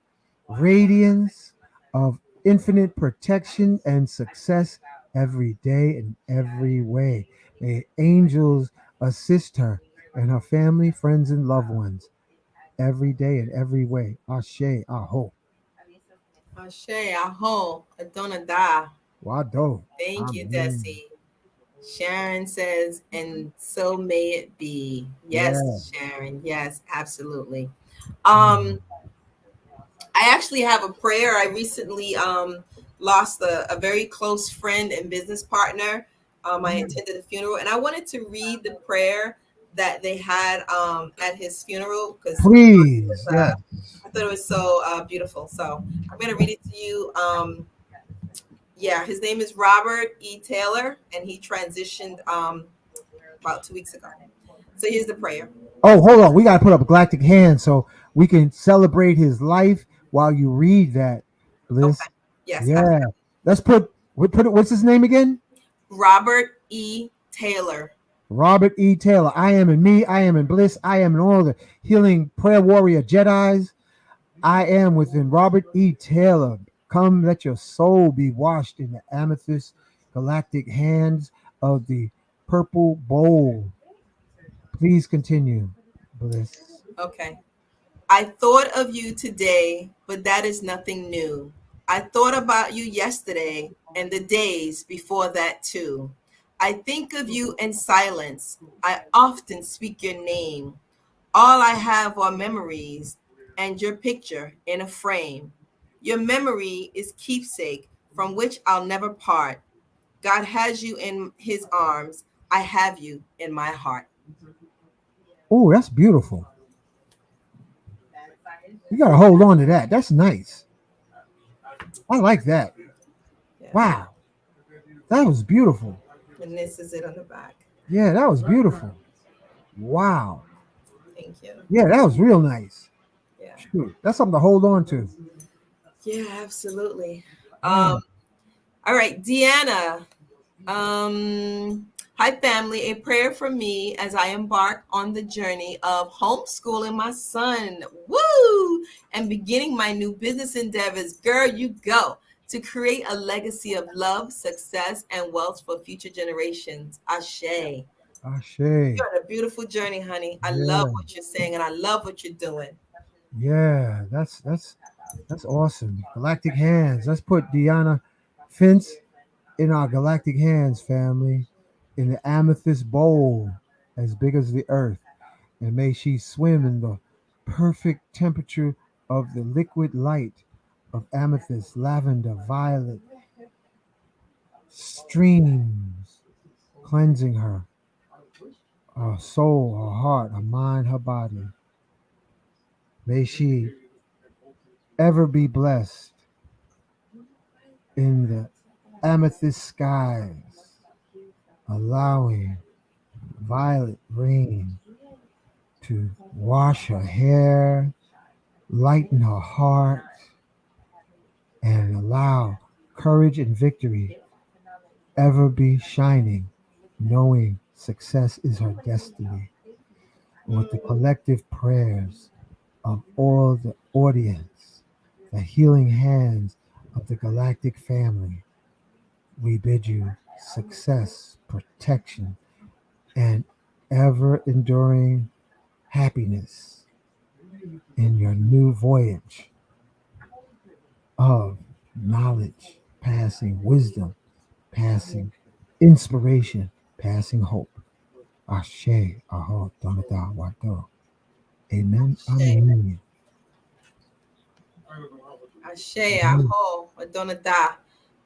radiance of infinite protection and success every day in every way. May angels assist her and her family, friends, and loved ones every day in every way. Ashe, aho. Ashe, aho. Adonai. Wado. Thank you, Desi. Sharon says, and so may it be. Yes, Sharon. Yes, absolutely. I actually have a prayer. I recently lost a very close friend and business partner. I attended a funeral, and I wanted to read the prayer that they had at his funeral because I thought it was so beautiful. So I'm going to read it to you. His name is Robert E. Taylor, and he transitioned about 2 weeks ago. So here's the prayer. Oh, hold on. We got to put up a galactic hand so we can celebrate his life while you read that, Bliss. Okay. Yes. Yeah. Absolutely. Let's put it. What's his name again? Robert E. Taylor. Robert E. Taylor. I am in me. I am in Bliss. I am in all the healing prayer warrior Jedis. I am within Robert E. Taylor. Come, let your soul be washed in the amethyst galactic hands of the purple bowl. Please continue, Bliss. Okay. I thought of you today, but that is nothing new. I thought about you yesterday and the days before that too. I think of you in silence. I often speak your name. All I have are memories and your picture in a frame. Your memory is keepsake from which I'll never part. God has you in his arms. I have you in my heart. Oh, that's beautiful. You got to hold on to that. That's nice. I like that. Yeah. Wow. That was beautiful. And this is it on the back. Yeah, that was beautiful. Wow. Thank you. Yeah, that was real nice. Yeah. Shoot, that's something to hold on to. Yeah, absolutely. Yeah. All right, Deanna. Hi, family. A prayer for me as I embark on the journey of homeschooling my son. Woo! And beginning my new business endeavors. Girl, you go. To create a legacy of love, success, and wealth for future generations. Ashe. Ashe. You're on a beautiful journey, honey. I love Yeah. what you're saying and I love what you're doing. Yeah, that's awesome. Galactic hands. Let's put Deanna Fence in our galactic hands, family, in the amethyst bowl as big as the earth. And may she swim in the perfect temperature of the liquid light of amethyst, lavender, violet streams, cleansing her soul, her heart, her mind, her body. May she ever be blessed in the amethyst skies, allowing violet rain to wash her hair, lighten her heart, and allow courage and victory ever be shining, knowing success is her destiny. With the collective prayers of all the audience, the healing hands of the galactic family, we bid you success, protection, and ever enduring happiness in your new voyage of knowledge, passing wisdom, passing inspiration, passing hope. Ashe, aho, donata, wato. Amen. Amen. Ashe, Aho, Adonada.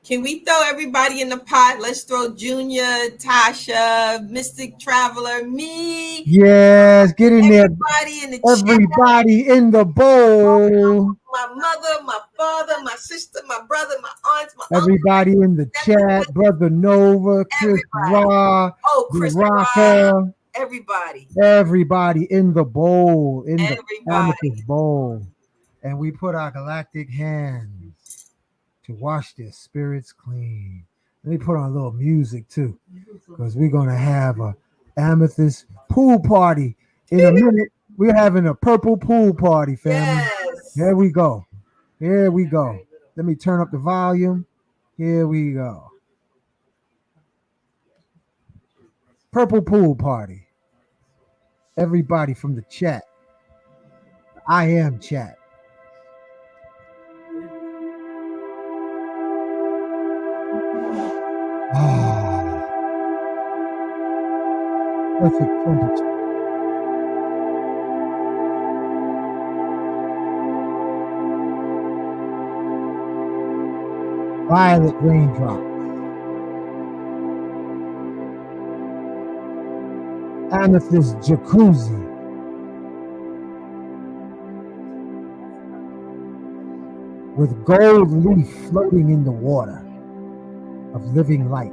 Can we throw everybody in the pot? Let's throw Junior, Tasha, Mystic Traveler, me. Yes, get in there. Everybody in the Everybody in the bowl. chat. My mother, my father, my sister, my brother, my aunts, my Everybody in the chat. Brother Nova, Chris Ra, oh, Chris Baraka. Everybody. Everybody in the bowl, in the Everybody. amethyst bowl. And we put our galactic hands to wash their spirits clean. Let me put on a little music too, because we're going to have a amethyst pool party in a minute. We're having a purple pool party, family. Yes. Here we go. Here we go. Let me turn up the volume. Here we go. Purple pool party. Everybody from the chat. I am chat. Perfect temperature. Violet raindrops. Amethyst jacuzzi. With gold leaf floating in the water of living light.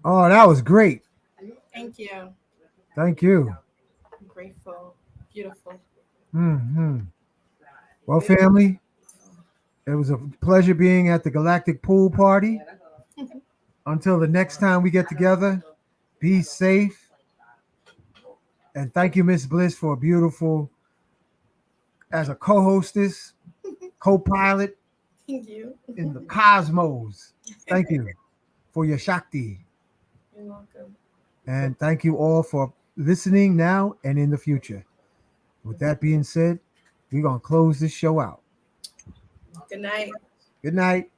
Oh, that was great. Thank you. Thank you. I'm grateful. Beautiful. Hmm. Well, family, it was a pleasure being at the Galactic Pool Party. Until the next time we get together, be safe. And thank you, Miss Bliss, for a beautiful, as a co-hostess, co-pilot Thank you. in the cosmos. Thank you for your Shakti. You're welcome. And thank you all for listening now and in the future. With that being said, we're going to close this show out. Good night. Good night.